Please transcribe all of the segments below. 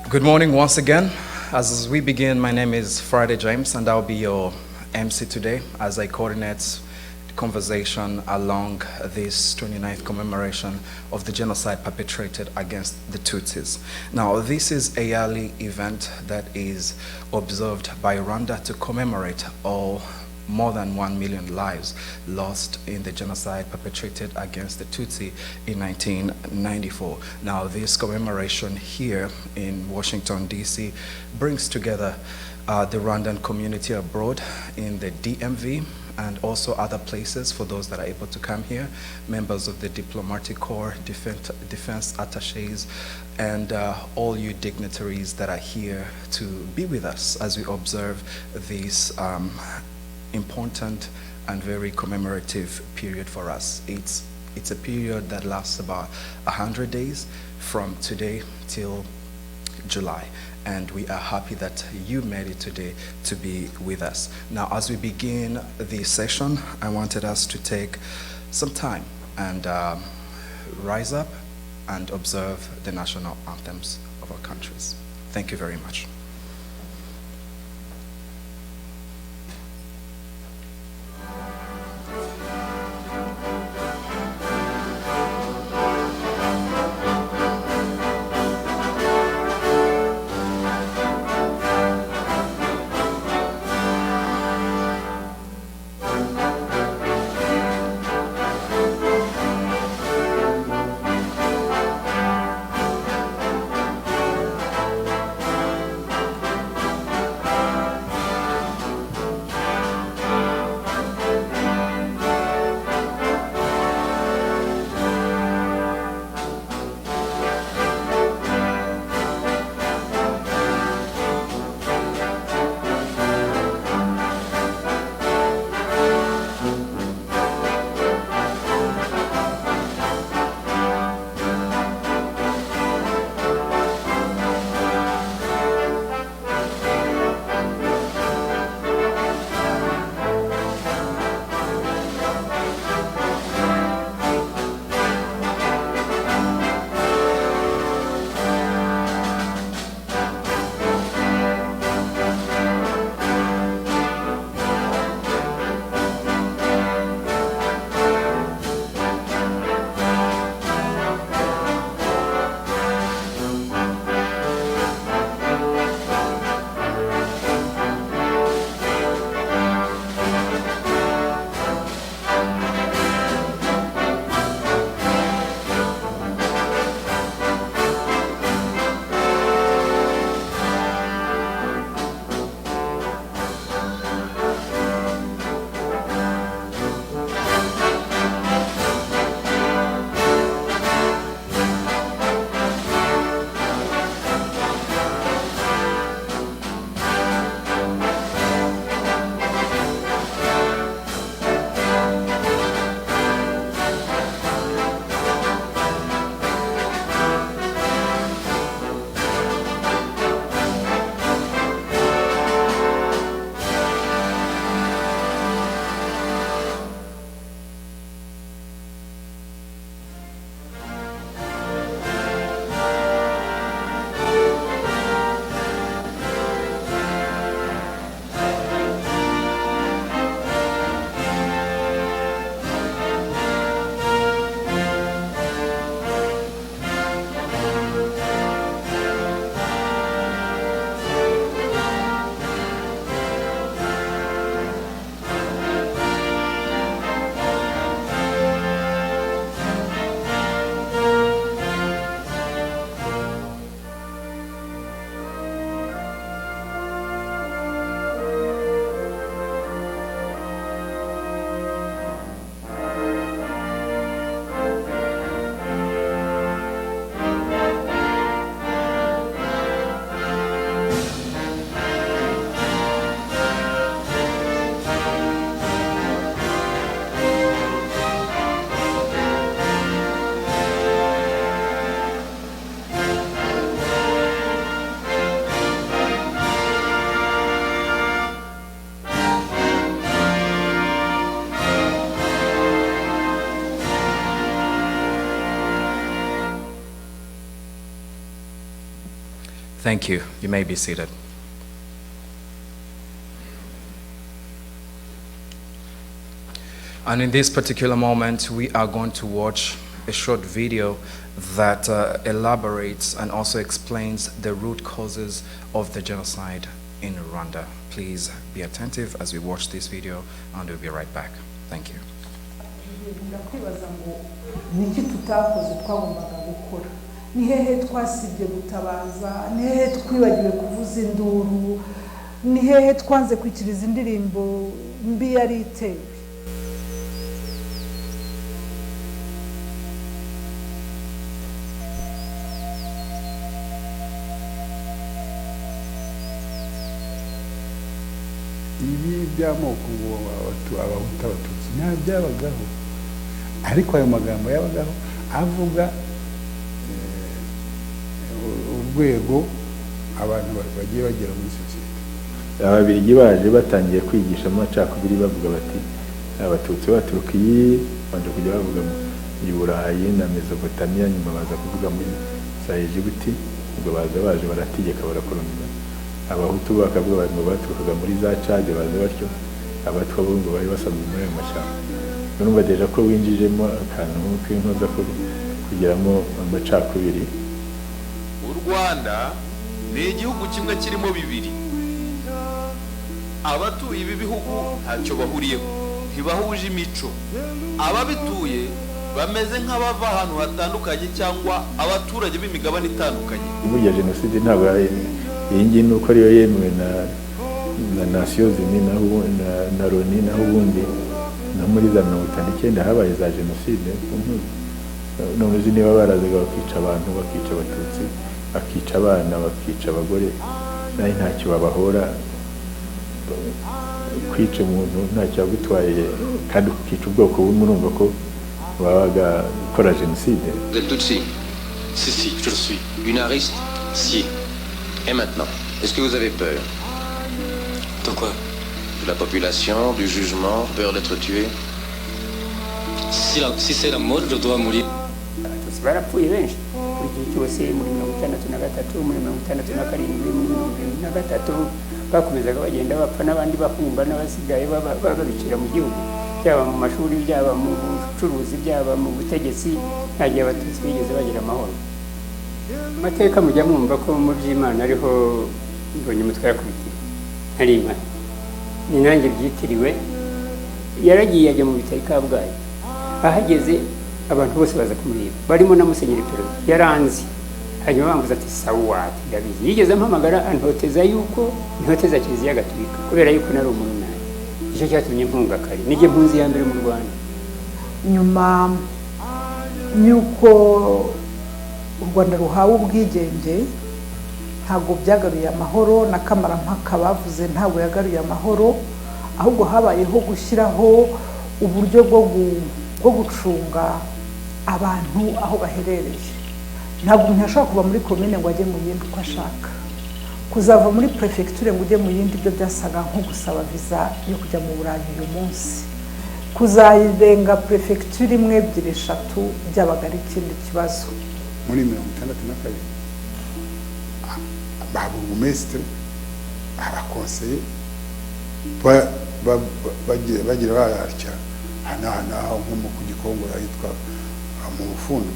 Good morning once again. As we begin, my name is Friday James, and I'll be your MC today as I coordinate the conversation along this 29th commemoration of the genocide perpetrated against the Tutsis. Now, this is a yearly event that is observed by Rwanda to commemorate all more than 1 million lives lost in the genocide perpetrated against the Tutsi in 1994. Now, this commemoration here in Washington, D.C. brings together the Rwandan community abroad in the DMV and also other places for those that are able to come here, members of the diplomatic corps, defense attaches, and all you dignitaries that are here to be with us as we observe this important and very commemorative period for us. It's a period that lasts about 100 days from today till July, and we are happy that you made it today to be with us. Now, as we begin the session, I wanted us to take some time and rise up and observe the national anthems of our countries. Thank you very much. Thank you. You may be seated. And in this particular moment, we are going to watch a short video that elaborates and also explains the root causes of the genocide in Rwanda. Please be attentive as we watch this video, and we'll be right back. Thank you. Niki tutakoze twagombaga gukora, ni hehe twasibye gutabaza, ni hehe twibagiwe kuvuza induru, ni hehe twanze kwikiriza indirimbo mbi yari itewe. Ibi by'amoko ngo abahutu abatutsi nta byabagaho, ariko ayo magambo yabagaho avuga urwego abantu bagiye bagera muri sosiyete. Ababiligi baje batangiye kwigisha amacakubiri bavuga bati abatutsi baturuka iyi, banje kujya bavuga mu Burayi na Mesopotamia, nyuma baza kuvuga muri Egiputi, ubwo baje barategeka barakoloniza. Abahutu bakavuga ngo baturukaga muri za Chad, baza batyo. Abatwa bo ngo bari basanzwe muri ayo mashyamba. Urumva deja ko winjijemo akantu k'inkoza kugiramo amacakubiri. U Rwanda ni igihugu kimwe kirimo bibiri. Abatuye ibi bihugu ntacyo bahuriyeho, ntibahuje imico. Ababituye bameze nk'abava ahantu hatandukanye cyangwa abaturage b'imigabane itandukanye. Burya Genocide ntabwo iyi ngiyi ni uko ariyo yemewe na Nations Unies na Loni, naho ubundi no muri za 1990 habaye za Genocide. None uzi niba barazaga bakica abantu, bakica abatutsi, bakica abana, bakica abagore, nayo ntacyo babahora. Kwica umuntu ntacyo yagutwaye, kandi ukica ubwoko bumwe urumva ko babaga gukora Genocide. Vous êtes Tutsi? Si, je le suis. Gunariste? Si. Et maintenant, est-ce que vous avez peur? De quoi? De la population, du jugement, peur d'être tué? Si c'est la mort, je dois mourir. Abatutsi barapfuye benshi kuri iki cyose muri 1963, muri 1967, muri 1973 bakomezaga bagenda bapfa, n'abandi bahunga, n'abasigaye babicira mu gihugu, byaba mu mashuri, byaba mu bucuruzi, byaba mu butegetsi. Nta gihe abatutsi bigeze bagira amahoro. Amateka mujya mwumva ko mu by'Imana ariho mbonye umutwe yakubitiye hari Imana, ni nanjye byitiriwe. Yaragiye ajya mu bitaro Kabgayi, ahageze abantu bose baza kumureba, barimo na Musenyeri Perezida yaranzi. Hanyuma bambuza ati sawa, ndabizi. Yigeze ampamagara antoteza yuko ntoteza Kiliziya Gatolika kubera yuko nari umunani. Icyo cyatumye mpunga kare, nije mpunzi ya mbere mu Rwanda. Nyuma yuko u Rwanda ruhawe ubwigenge, ntabwo byagaruye amahoro, na kamarampaka bavuze ntabwo yagaruye amahoro, ahubwo habayeho gushyiraho uburyo bwo gucunga abantu aho baherereye. Ntabwo umuntu ashobora kuva muri komine ngo ajye mu yindi uko ashaka, kuzava muri prefecture ngo ujye mu yindi byo byasaga nko gusaba visa yo kujya mu Burayi uyu munsi. Kuzayirenga prefecture imwe, ebyiri, eshatu byabaga ari ikindi kibazo. Muri 1962 ababurugumesitiri, abakonseye bagira bararya hanaha nko ku Gikongoro ahitwa mu Bufundu,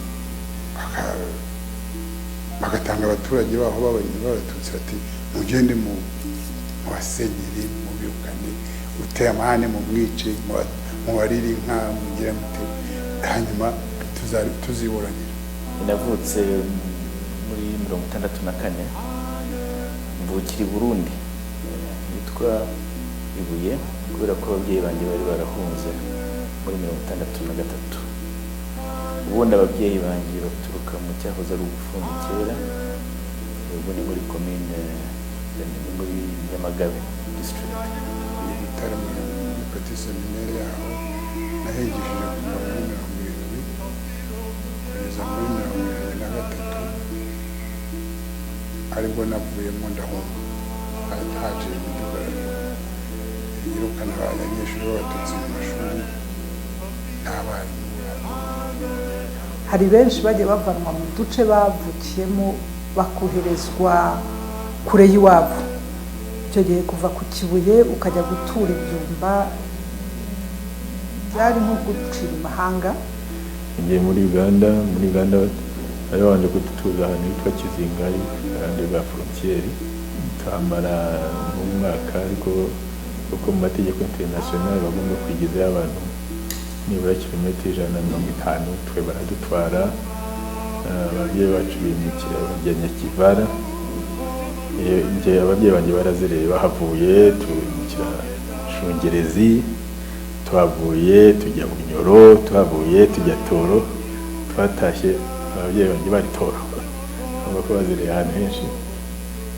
bagatanga abaturage baho b'abatutsi bati mugende mu basenyeri, mu birukane, uteye amahane mu mwice, mu bariri inka, mugira mute, hanyuma tuziburanira. Navutse muri 1964, mvukira i Burundi, yitwa Ibuye, kubera ko ababyeyi banjye bari barahunze muri 1963. Ubundi ababyeyi banjye baturuka mu cyahoze ari Ubufundu kera, ubu ni muri komine, muri Nyamagabe district. Ibitaro muri Petit Seminaire yaho nahegishije kuva muri 70 kugeza muri 73, aribwo navuyemo ndahunga. Haje imidugararo yirukana abanyeshuri b'abatutsi mu mashuri n'abarimu. Hari benshi bagiye bavanwa mu duce bavukiyemo bakoherezwa kure y'iwabo. Icyo gihe kuva ku Kibuye ukajya gutura ibyumba byari nko gucira imahanga. Ngiye muri Uganda bari babanje kudutuza ahantu hitwa Kizinga iruhande rwa frontiere, tuhamara n'umwaka, ariko kuko mu mategeko international bagomba kwigizayo abantu nibura kilometero 150, twe baradutwara. Ababyeyi bacu bimukira bajya Nyakivara, ababyeyi banjye barazereye bahavuye, tubimukira Shungerezi, tuhavuye tujya Bunyoro, tuhavuye tujya Toro, twatashye ababyeyi banjye bari Toro, nubwo ko bazereye ahantu henshi.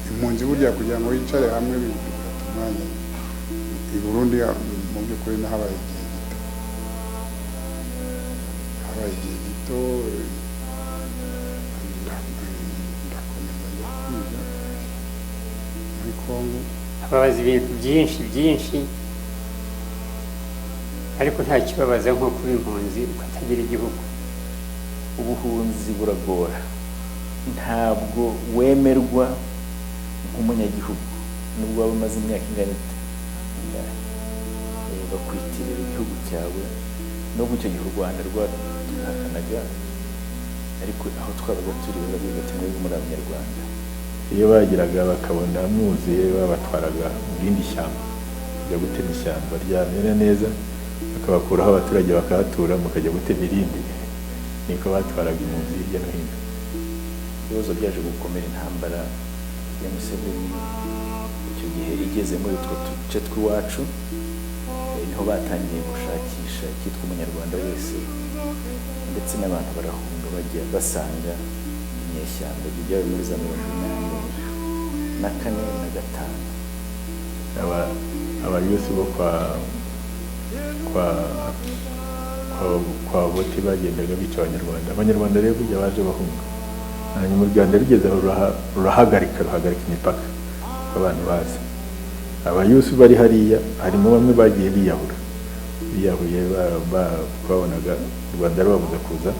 Impunzi burya kugira ngo yicare hamwe bifata umwanya. I Burundi mu by'ukuri habaye igihe gito, ndakomeza njya kwiga muri Kongo. Hababaza ibintu byinshi ariko nta kibabaza nko kuba impunzi ukatagira igihugu. Ubuhunzi buragora, ntabwo wemerwa nk'umunyagihugu nubwo waba umaze imyaka ingana ite, bakwitirira igihugu cyawe. Nubwo icyo gihe u Rwanda rwahakanaga, ariko aho twabaga turi baravuga ati mwebwe muri Abanyarwanda. Iyo bagiraga bakabona muzuye babatwaraga mu rindi shyamba, kujya gutema ishyamba ryamera neza, bakabakuraho abaturage bakahatura, mukajya gutema irindi. Niko batwaraga impunzi hirya no hino. Ibibazo byaje gukomera intambara ya Museveni icyo gihe igeze muri utwo duce tw'iwacu, niho batangiye gushakisha icyitwa umunyarwanda wese, ndetse n'abantu barahunga bajya basanga inyeshyamba byabaye muri za 1984 na 5. Abayusi bo kwa Boti bagendaga bica Abanyarwanda rero burya baje bahunga. Hanyuma u Rwanda rugeze aho ruhagarika imipaka abantu bazi. Abayusi bari hariya harimo bamwe bagiye biyahuye babonaga u Rwanda rubabuza kuza,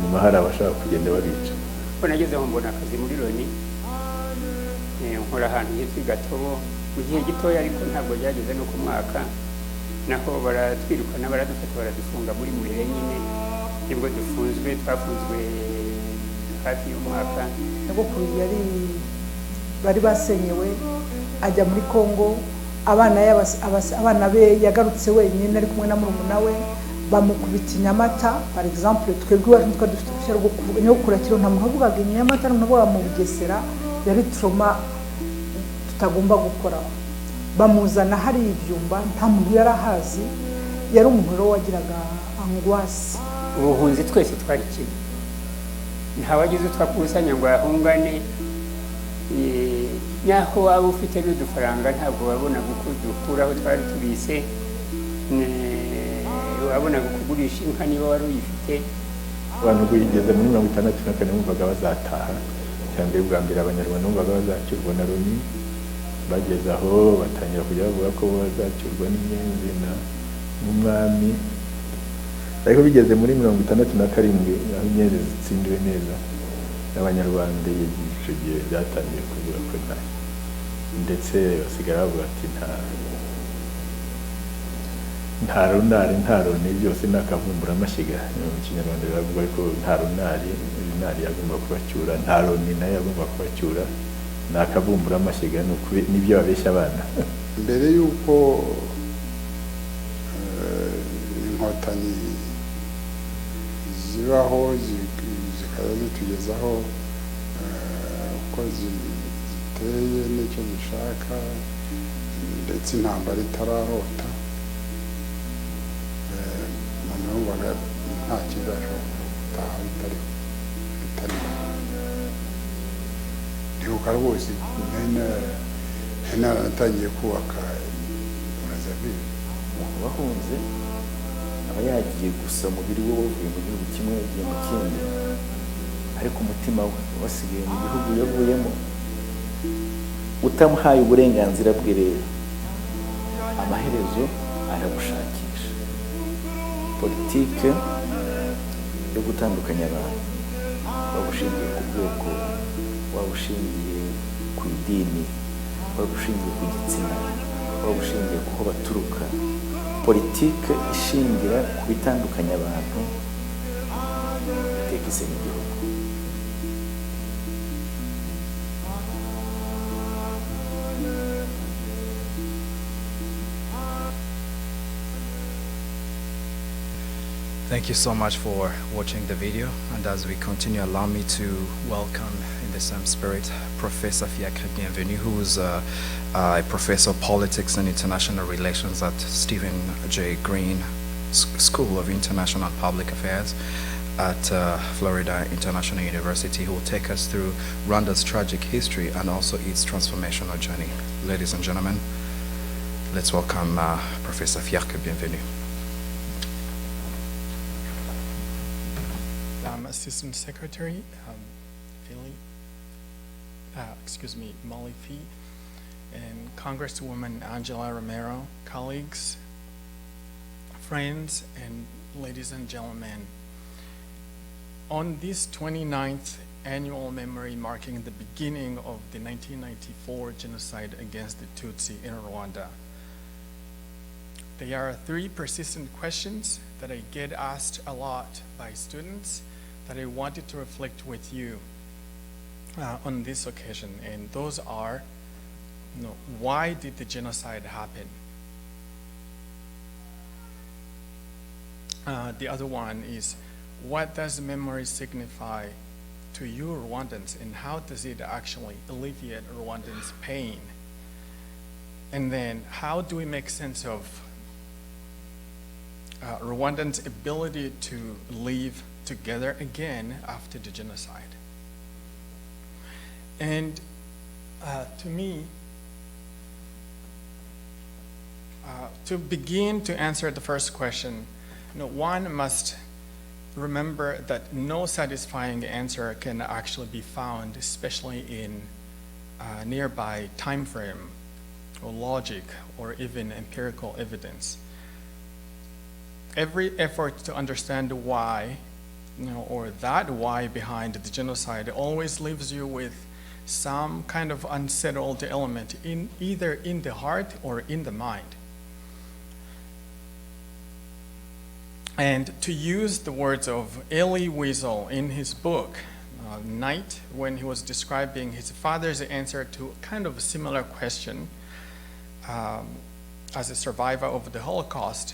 nyuma hari abashaka kugenda babica. Ko nagezeho mbona akazi muri Loni, nkora ahantu hitwa Gatobo mu gihe gitoya, ariko ntabwo byageze no ku mwaka, naho baratwirukana baradufata baradufunga muri Murere nyine, nibwo twafunzwe hafi y'umwaka. Nyogokuru bari basenyewe ajya muri Kongo, abana be yagarutse wenyine ari kumwe na murumuna we, bamukubita Nyamata. Par exemple twebwe iwacu twa dufite uruhushya rwo kuvuga nyogokuru akiriho, nta muntu uvugaga Nyamata, nta muntu uvuga mu Bugesera, yari trauma tutagomba gukoraho. Bamuzana hari ibyumba, nta muntu yari ahazi, yari umuntu rero wagiraga angwasi. Ubuhunzi twese twari kimwe, ntawagize utwakusanya ngo ahungane. Nyaho waba ufite n'udufaranga ntabwo wabonaga uko dukuraho twari tubise, wabonaga kugurisha inka niba wari uyifite. Abantu bigeze muri 1964 bumvaga bazataha, cyangwa bwa mbere Abanyarwanda bumvaga bazacyurwa na Loni. Bageze aho batangira kujya bavuga ko bazacyurwa n'inyenzi n'umwami, ariko bigeze muri 1967 aho inyenzi zitsindiwe neza, Abanyarwanda icyo gihe byatangiye kuvuga ko ndetse basigara bavuga ati nta runari byose ni akavumburamashyiga. Mu Kinyarwanda biravuga ko nta runari yagomba kubacyura, nta Loni nayo yagomba kubacyura, ni akavumburamashyiga. Nibyo babeshya abana. Mbere y'uko inkotanyi zibaho zikaba zitugezaho uko ziteye n'icyo zishaka, ndetse intambara itararota, umuntu yumvaga nta kizashobora gutaha bitariho. Ndibuka rwose natangiye kubaka Brazzaville. Umuntu wahunze aba yagiye gusa umubiri we wavuye mu gihugu kimwe yagiye mu kindi, ariko umutima we wasigaye mu gihugu yavuyemo. Utamuhaye uburenganzira bwe rero, amaherezo aragushakisha. Politike yo gutandukanya abantu, waba ushingiye ku bwoko, waba ushingiye ku idini, waba ushingiye ku gitsina, waba ushingiye ku ho baturuka. Politike ishingira ku bitandukanya abantu iteka isenya igihugu. Thank you so much for watching the video, and as we continue, allow me to welcome in the same spirit Professor Fiacre Bienvenu, who is a professor of politics and international relations at Stephen J. Green School of International Public Affairs at Florida International University, who will take us through Rwanda's tragic history and also its transformational journey. Ladies and gentlemen, let's welcome Professor Fiacre Bienvenu. Assistant Secretary Molly Fee, and Congresswoman Angela Romero, colleagues, friends, and ladies and gentlemen. On this 29th annual memory marking the beginning of the 1994 genocide against the Tutsi in Rwanda, there are three persistent questions that I get asked a lot by students that I wanted to reflect with you on this occasion, and those are, why did the genocide happen? The other one is, what does memory signify to you Rwandans, and how does it actually alleviate Rwandans' pain? And then, how do we make sense of Rwandans' ability to live together again after the genocide? And to me, to begin to answer the first question, one must remember that no satisfying answer can actually be found, especially in nearby time frame or logic or even empirical evidence. Every effort to understand why, or that why behind the genocide always leaves you with some kind of unsettled element either in the heart or in the mind. And to use the words of Elie Wiesel in his book, Night, when he was describing his father's answer to kind of a similar question as a survivor of the Holocaust,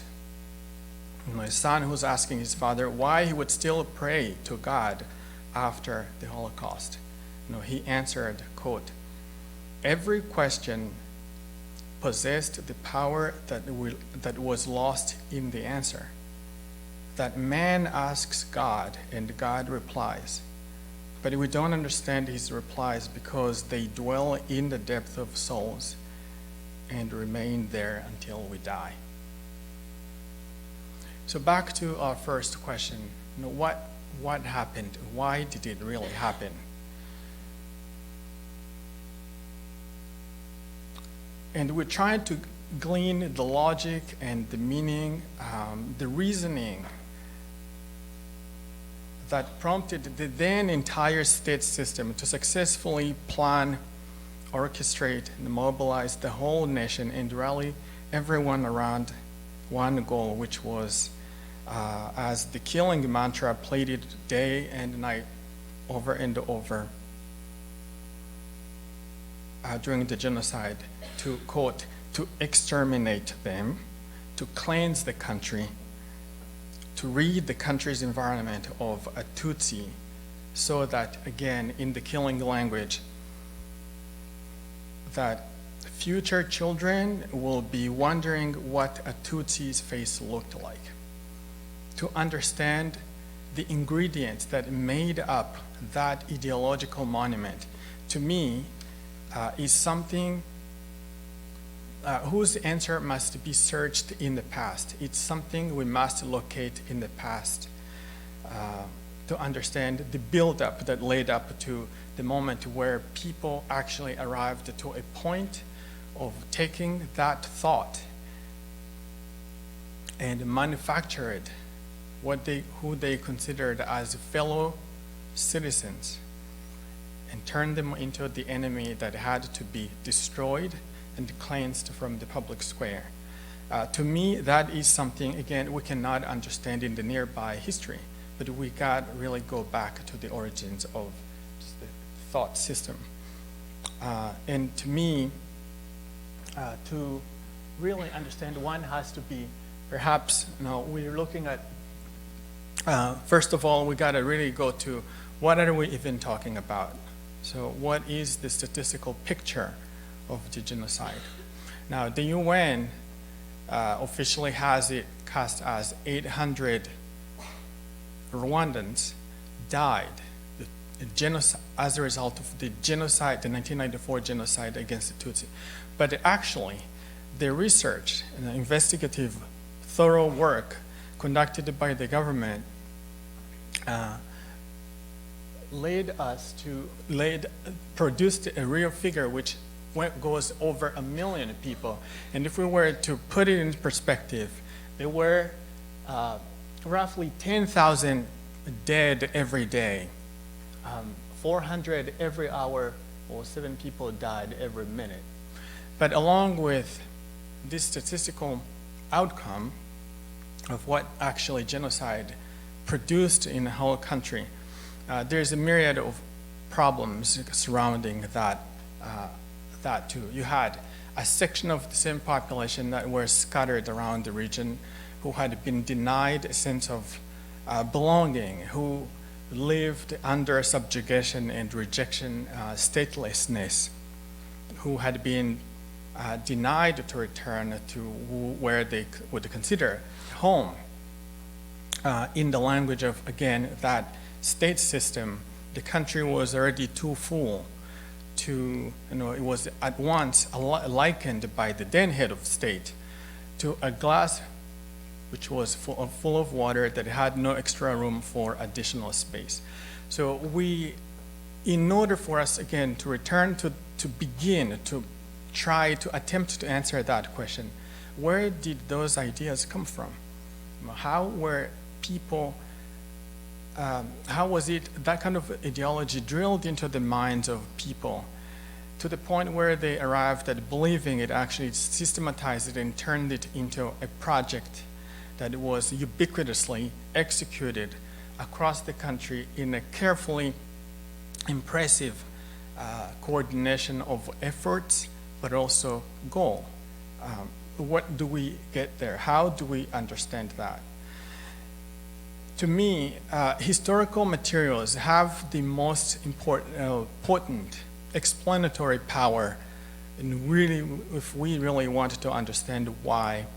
my son who's asking his father why he would still pray to God after the Holocaust. He answered, quote, "Every question possessed the power that was lost in the answer. That man asks God and God replies. But we don't understand his replies because they dwell in the depth of souls and remain there until we die." So back to our first question, what happened? Why did it really happen? And we tried to glean the logic and the meaning, the reasoning that prompted the then entire state system to successfully plan, orchestrate, and mobilize the whole nation and rally everyone around one goal, which was, as the killing mantra played it day and night over and over during the genocide, to, quote, to exterminate them, to cleanse the country, to rid the country's environment of a Tutsi, so that, again, in the killing language, that future children will be wondering what a Tutsi's face looked like. To understand the ingredients that made up that ideological monument, to me, is something whose answer must be searched in the past. It's something we must locate in the past to understand the build-up that led up to the moment where people actually arrived to a point of taking that thought and manufactured who they considered as fellow citizens, and turned them into the enemy that had to be destroyed and cleansed from the public square. To me, that is something, again, we cannot understand in the nearby history, but we got really go back to the origins of just the thought system. And to me, to really understand, one has to be, perhaps, we're looking at, first of all, we got to really go to what are we even talking about? So what is the statistical picture of the genocide? Now, the UN officially has it cast as 800 Rwandans died as a result of the genocide, the 1994 genocide against the Tutsi. But actually, the research and the investigative, thorough work conducted by the government produced a real figure which goes over 1 million people. And if we were to put it in perspective, there were roughly 10,000 dead every day, 400 every hour, or 7 people died every minute. But along with this statistical outcome of what actually genocide produced in the whole country, there's a myriad of problems surrounding that too. You had a section of the same population that were scattered around the region, who had been denied a sense of belonging, who lived under subjugation and rejection, statelessness, who had been denied to return to where they would consider home. In the language of, again, that state system, the country was already too full to, it was at once likened by the then head of state to a glass which was full of water that had no extra room for additional space. So in order for us, again, to return to begin to try to attempt to answer that question, where did those ideas come from? How were people, how was it, that kind of ideology drilled into the minds of people to the point where they arrived at believing it, actually systematized it and turned it into a project that was ubiquitously executed across the country in a carefully impressive coordination of efforts, but also goal. What do we get there? How do we understand that? To me, historical materials have the most potent explanatory power, and really, if we really want to understand why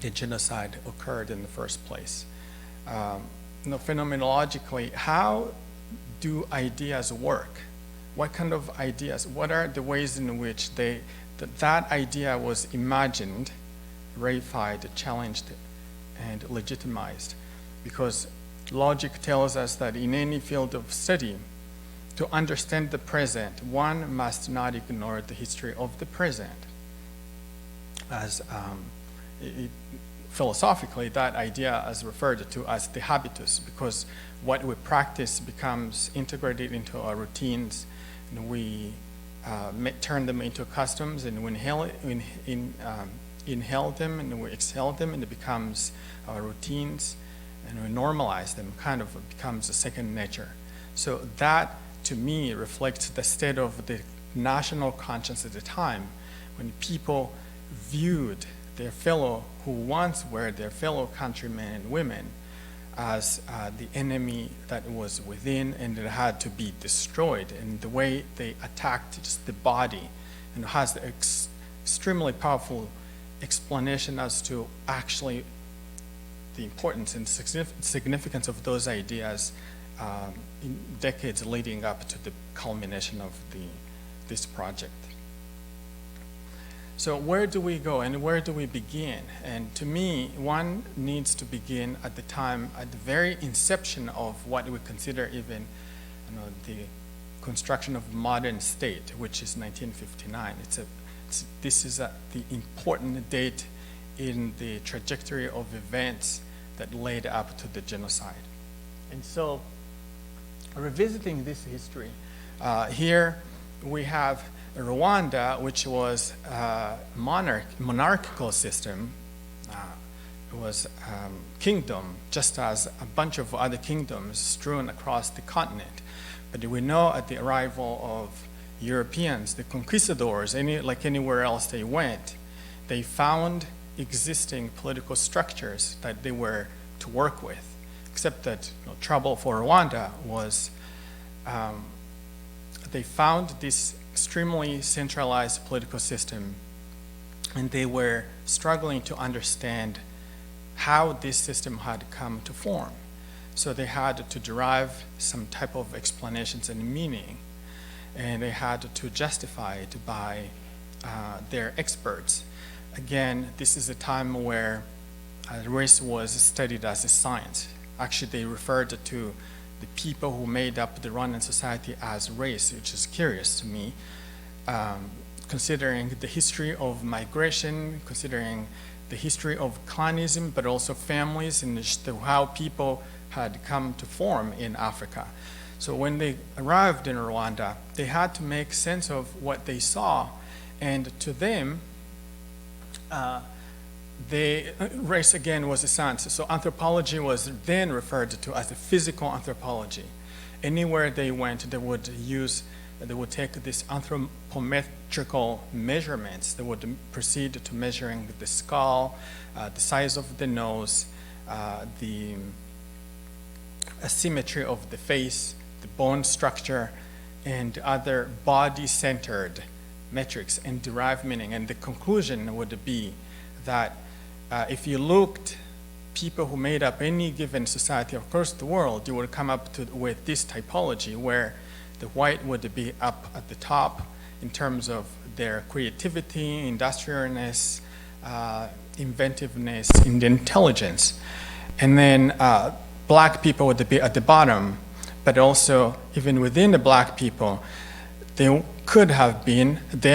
the genocide occurred in the first place. Phenomenologically, how do ideas work? What kind of ideas? What are the ways in which that idea was imagined, reified, challenged, and legitimized? Because logic tells us that in any field of study, to understand the present, one must not ignore the history of the present. As philosophically, that idea is referred to as the habitus, because what we practice becomes integrated into our routines, and we turn them into customs, and we inhale them, and we exhale them, and it becomes our routines, and we normalize them, kind of becomes a second nature. So that, to me, reflects the state of the national conscience at the time, when people viewed their fellow, who once were their fellow countrymen and women, as the enemy that was within and that had to be destroyed. And the way they attacked just the body, and has the extremely powerful explanation as to actually the importance and significance of those ideas in decades leading up to the culmination of this project. So where do we go and where do we begin? And to me, one needs to begin at the very inception of what we consider even the construction of modern state, which is 1959. This is the important date in the trajectory of events that led up to the genocide. And so revisiting this history, here we have Rwanda, which was a monarchical system. It was kingdom, just as a bunch of other kingdoms strewn across the continent. But we know at the arrival of Europeans, the conquistadors, like anywhere else they went, they found existing political structures that they were to work with. Except that trouble for Rwanda was they found this extremely centralized political system, and they were struggling to understand how this system had come to form. So they had to derive some type of explanations and meaning, and they had to justify it by their experts. Again, this is a time where race was studied as a science. Actually, they referred to the people who made up the Rwandan society as race, which is curious to me, considering the history of migration, considering the history of clanism, but also families and how people had come to form in Africa. So when they arrived in Rwanda, they had to make sense of what they saw, and to them, race again was a science. So anthropology was then referred to as the physical anthropology. Anywhere they went, they would take these anthropometrical measurements. They would proceed to measuring the skull, the size of the nose, the asymmetry of the face, the bone structure, and other body-centered metrics, and derive meaning. And the conclusion would be that if you looked people who made up any given society across the world, you would come up with this typology where the white would be up at the top in terms of their creativity, industriousness, inventiveness, and intelligence. And then black people would be at the bottom, but also even within the black people, there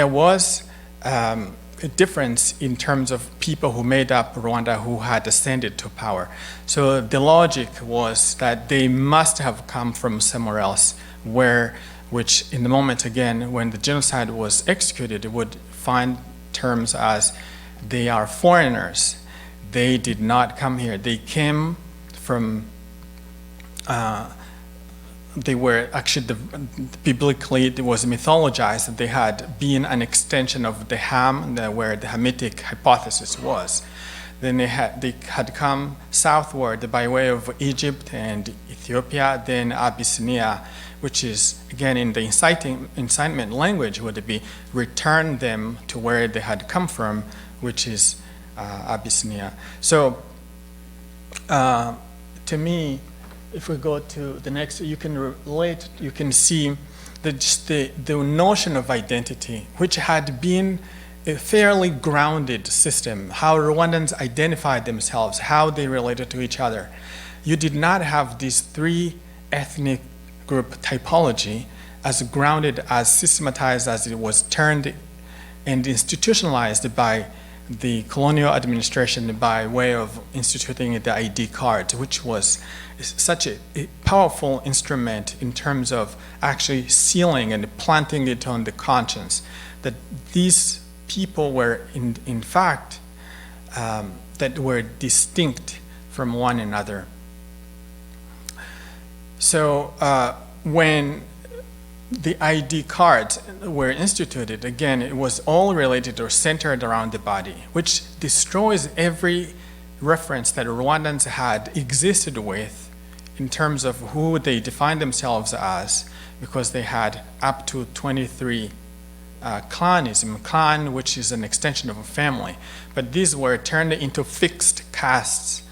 was a difference in terms of people who made up Rwanda who had ascended to power. So the logic was that they must have come from somewhere else, which in the moment again, when the genocide was executed, it would find terms as they are foreigners. They did not come here. They came from, they were actually, biblically, it was mythologized that they had been an extension of the Ham, where the Hamitic hypothesis was. Then they had come southward by way of Egypt and Ethiopia, then Abyssinia, which is, again, in the incitement language, would be return them to where they had come from, which is Abyssinia. So, to me, if we go to the next, you can relate, you can see the notion of identity, which had been a fairly grounded system, how Rwandans identified themselves, how they related to each other. You did not have these three ethnic group typology as grounded, as systematized as it was turned and institutionalized by the colonial administration by way of instituting the ID card, which was such a powerful instrument in terms of actually sealing and planting it on the conscience, that these people were in fact that were distinct from one another. So when the ID cards were instituted, again, it was all related or centered around the body, which destroys every reference that Rwandans had existed with in terms of who they defined themselves as, because they had up to 23 clanism, clan, which is an extension of a family. But these were turned into fixed castes,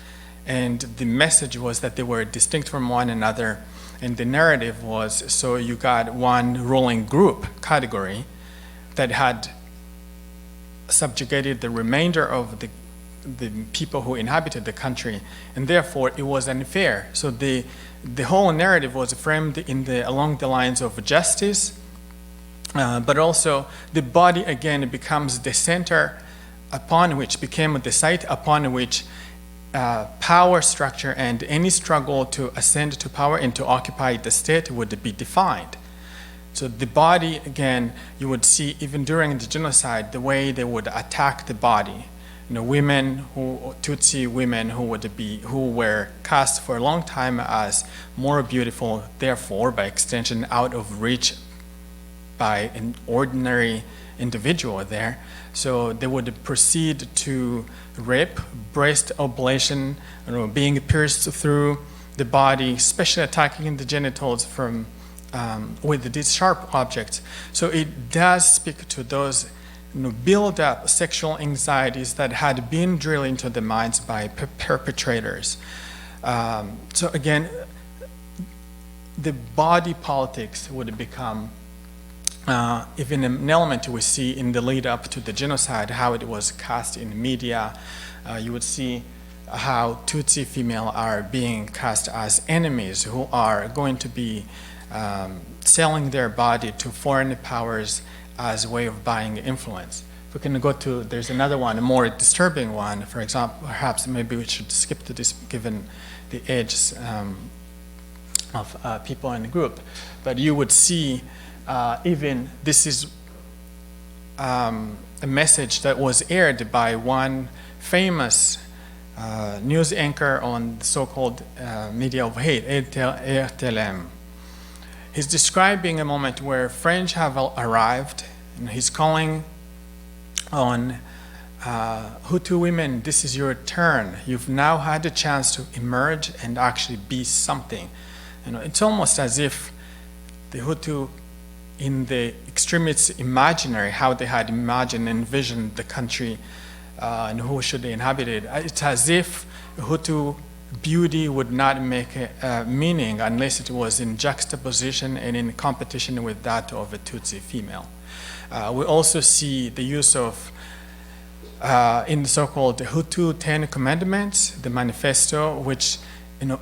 and the message was that they were distinct from one another. And the narrative was, so you got one ruling group category that had subjugated the remainder of the people who inhabited the country, and therefore it was unfair. So the whole narrative was framed along the lines of justice, but also the body again becomes the center upon which became the site upon which power structure and any struggle to ascend to power and to occupy the state would be defined. So the body, again, you would see even during the genocide, the way they would attack the body. Women Tutsi women who were cast for a long time as more beautiful, therefore, by extension, out of reach by an ordinary individual there. So they would proceed to rape, breast ablation, being pierced through the body, especially attacking the genitals from with these sharp objects. So it does speak to those build up sexual anxieties that had been drilled into the minds by perpetrators. So again, the body politics would become even an element we see in the lead up to the genocide, how it was cast in media. You would see how Tutsi female are being cast as enemies who are going to be selling their body to foreign powers as a way of buying influence. If we can go to, there's another one, a more disturbing one, for example, perhaps maybe we should skip to this given the ages of people in the group. But you would see even, this is a message that was aired by one famous news anchor on the so-called media of hate, RTLM. He's describing a moment where French have arrived, and he's calling on Hutu women, this is your turn. You've now had a chance to emerge and actually be something. It's almost as if the Hutu in the extremists imaginary, how they had imagined and envisioned the country and who should they inhabit it. It's as if Hutu beauty would not make a meaning unless it was in juxtaposition and in competition with that of a Tutsi female. We also see the use of, in the so-called Hutu 10 Commandments, the manifesto, which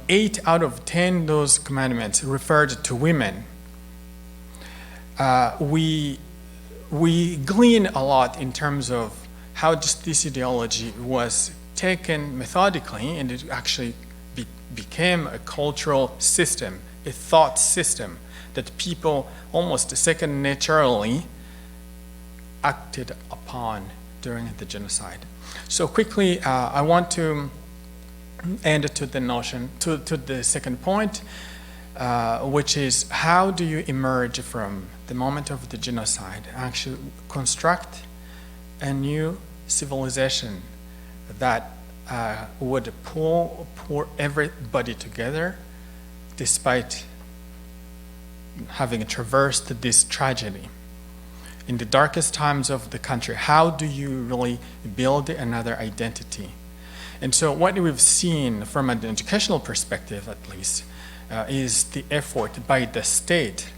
8 out of 10 those commandments referred to women. We glean a lot in terms of how this ideology was taken methodically, and it actually became a cultural system, a thought system that people almost second naturally acted upon during the genocide. So quickly, I want to end to the notion, to the second point, which is how do you emerge from the moment of the genocide, actually construct a new civilization that would pull everybody together despite having traversed this tragedy. In the darkest times of the country, how do you really build another identity? And so what we've seen from an educational perspective, at least, is the effort by the state,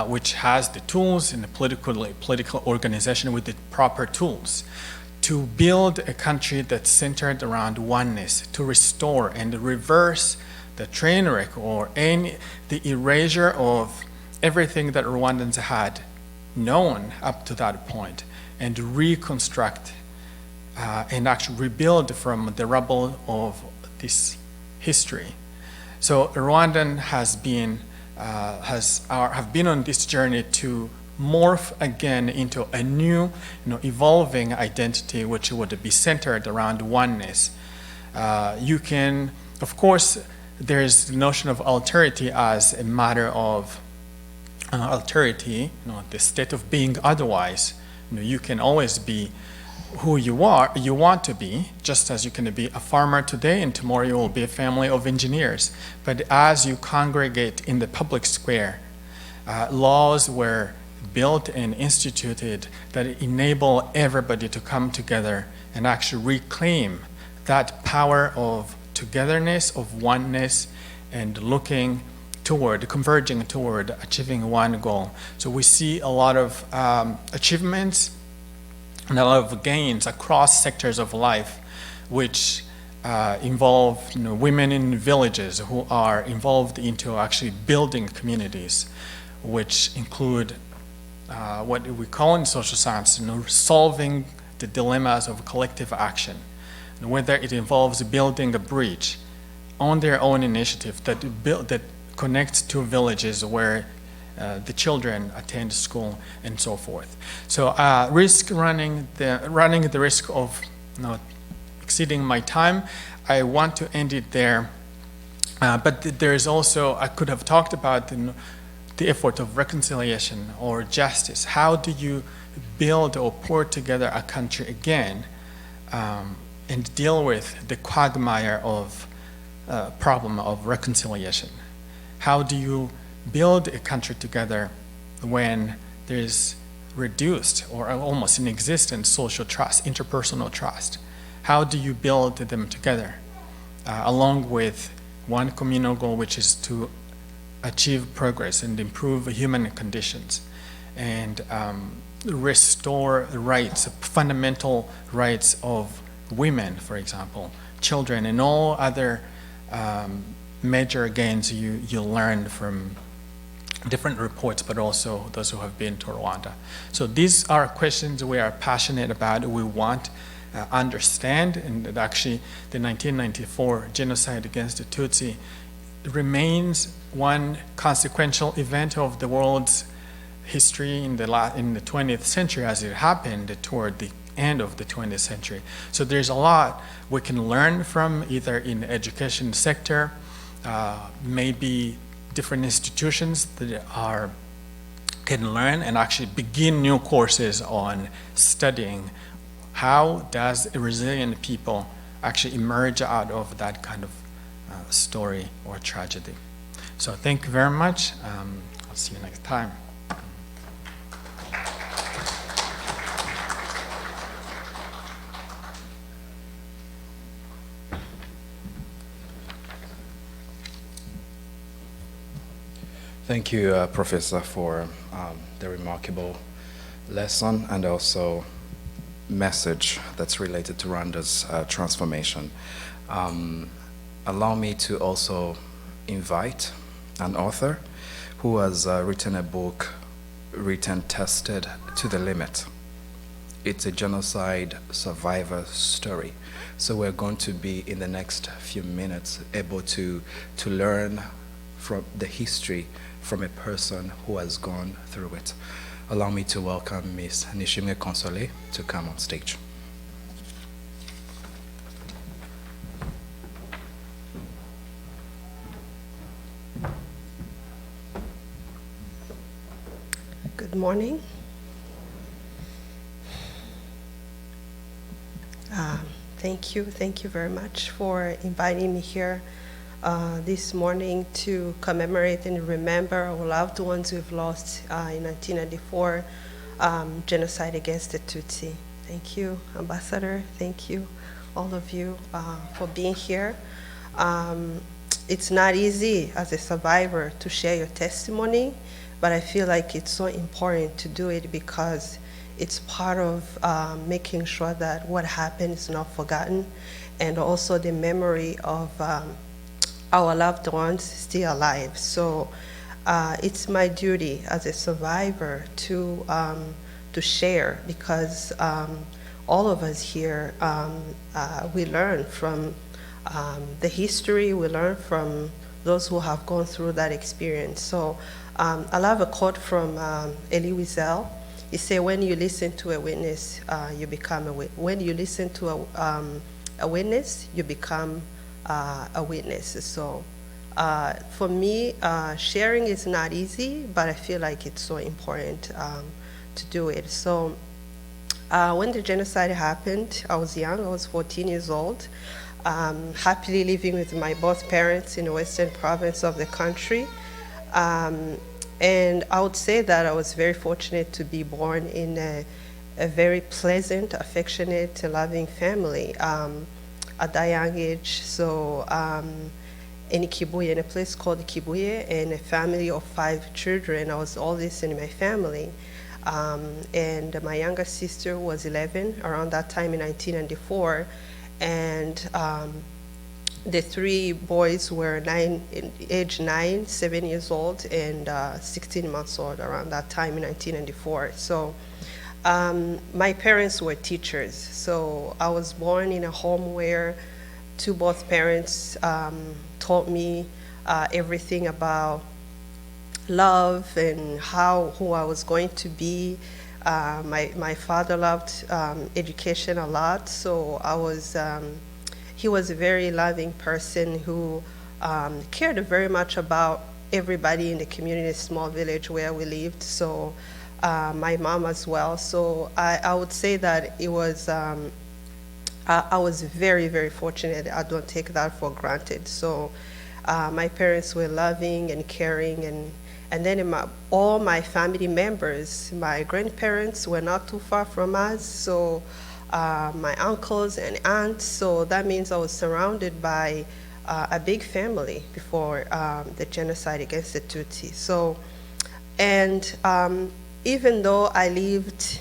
which has the tools and the political organization with the proper tools, to build a country that's centered around oneness, to restore and reverse the train wreck or the erasure of everything that Rwandans had known up to that point, and reconstruct and actually rebuild from the rubble of this history. So Rwandan have been on this journey to morph again into a new, evolving identity, which would be centered around oneness. You can, of course, there's the notion of alterity as a matter of alterity, the state of being otherwise. You can always be who you want to be, just as you can be a farmer today and tomorrow you will be a family of engineers. But as you congregate in the public square, laws were built and instituted that enable everybody to come together and actually reclaim that power of togetherness, of oneness, and converging toward achieving one goal. So we see a lot of achievements and a lot of gains across sectors of life, which involve women in villages who are involved into actually building communities, which include what we call in social science, solving the dilemmas of collective action. and whether it involves building a bridge on their own initiative that connects two villages where the children attend school and so forth. So running the risk of not exceeding my time, I want to end it there. But there is also, I could have talked about the effort of reconciliation or justice. How do you build or put together a country again and deal with the quagmire of problem of reconciliation? How do you build a country together when there's reduced or almost inexistent social trust, interpersonal trust? How do you build them together along with one communal goal, which is to achieve progress and improve human conditions and restore the rights, fundamental rights of women, for example, children, and all other major gains you learned from different reports, but also those who have been to Rwanda. So these are questions we are passionate about, we want understand, and that actually the 1994 genocide against the Tutsi remains one consequential event of the world's history in the 20th century as it happened toward the end of the 20th century. So there's a lot we can learn from either in the education sector, maybe different institutions that can learn and actually begin new courses on studying how does a resilient people actually emerge out of that kind of story or tragedy. So thank you very much. I'll see you next time. Thank you, Professor, for the remarkable lesson and also message that's related to Rwanda's transformation. Allow me to also invite an author who has written a book, written Tested to the Limit. It's a genocide survivor story. So we're going to be, in the next few minutes, able to learn from the history from a person who has gone through it. Allow me to welcome Ms. Nishimwe Console to come on stage. Good morning. Thank you very much for inviting me here this morning to commemorate and remember our loved ones we've lost in 1994, genocide against the Tutsi. Thank you, Ambassador. Thank you, all of you, for being here. It's not easy as a survivor to share your testimony, but I feel like it's so important to do it because it's part of making sure that what happened is not forgotten, and also the memory of our loved ones still alive. So it's my duty as a survivor to share, because all of us here, we learn from the history, we learn from those who have gone through that experience. So I love a quote from Elie Wiesel. He said, when you listen to a witness, you become a witness. When you listen to a witness, you become a witness. So for me, sharing is not easy, but I feel like it's so important to do it. So when the genocide happened, I was young, I was 14 years old, happily living with my both parents in the western province of the country. And I would say that I was very fortunate to be born in a very pleasant, affectionate, loving family at that young age. So in Kibuye, in a place called Kibuye, and a family of 5 children. I was oldest in my family. And my younger sister was 11 around that time in 1994. And the 3 boys were age 9, 7 years old, and 16 months old around that time in 1994. So My parents were teachers, so I was born in a home where both parents taught me everything about love and who I was going to be. My father loved education a lot, so he was a very loving person who cared very much about everybody in the community, small village where we lived. So my mom as well. So I would say that it was. I was very, very fortunate. I don't take that for granted. So my parents were loving and caring, and then all my family members, my grandparents were not too far from us, so my uncles and aunts, so that means I was surrounded by a big family before the genocide against the Tutsi. So, and even though I lived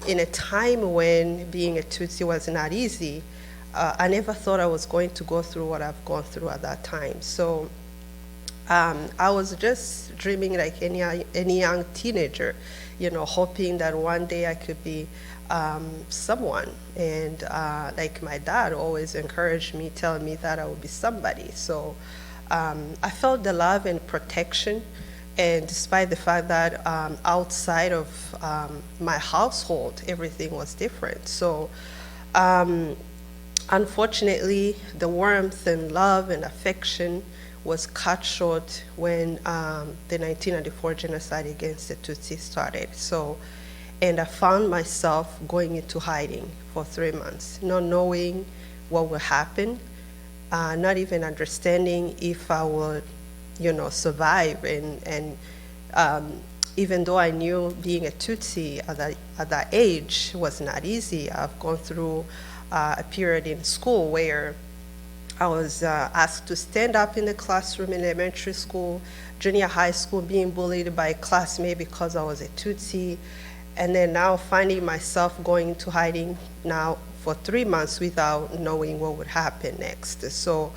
in a time when being a Tutsi was not easy, I never thought I was going to go through what I've gone through at that time. So I was just dreaming like any young teenager, hoping that one day I could be someone. And like my dad always encouraged me, telling me that I would be somebody. So I felt the love and protection. And despite the fact that outside of my household, everything was different. So unfortunately, the warmth and love and affection was cut short when the 1994 genocide against the Tutsi started. So, and I found myself going into hiding for 3 months, not knowing what would happen, not even understanding if I would, survive. And even though I knew being a Tutsi at that age was not easy, I've gone through a period in school where I was asked to stand up in the classroom in elementary school, junior high school, being bullied by a classmate because I was a Tutsi, and then now finding myself going into hiding now for 3 months without knowing what would happen next. So,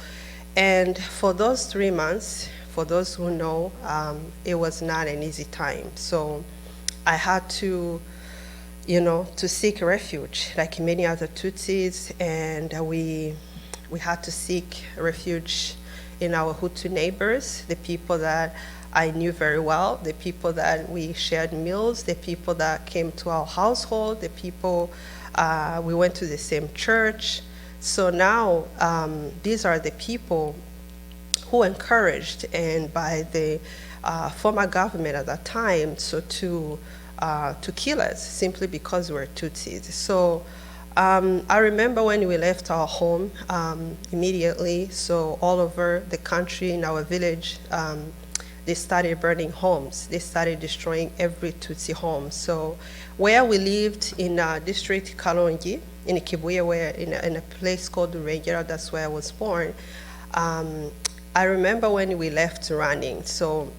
and for those 3 months, for those who know, it was not an easy time. So I had to, to seek refuge like many other Tutsis, and we had to seek refuge in our Hutu neighbors, the people that I knew very well, the people that we shared meals, the people that came to our household, the people we went to the same church. So now these are the people who encouraged, and by the former government at that time, so to kill us simply because we're Tutsis. So I remember when we left our home immediately, so all over the country, in our village, they started burning homes. They started destroying every Tutsi home. So where we lived in district Kalongi, in Kibuye, where in a place called Rwanda, that's where I was born, I remember when we left running. So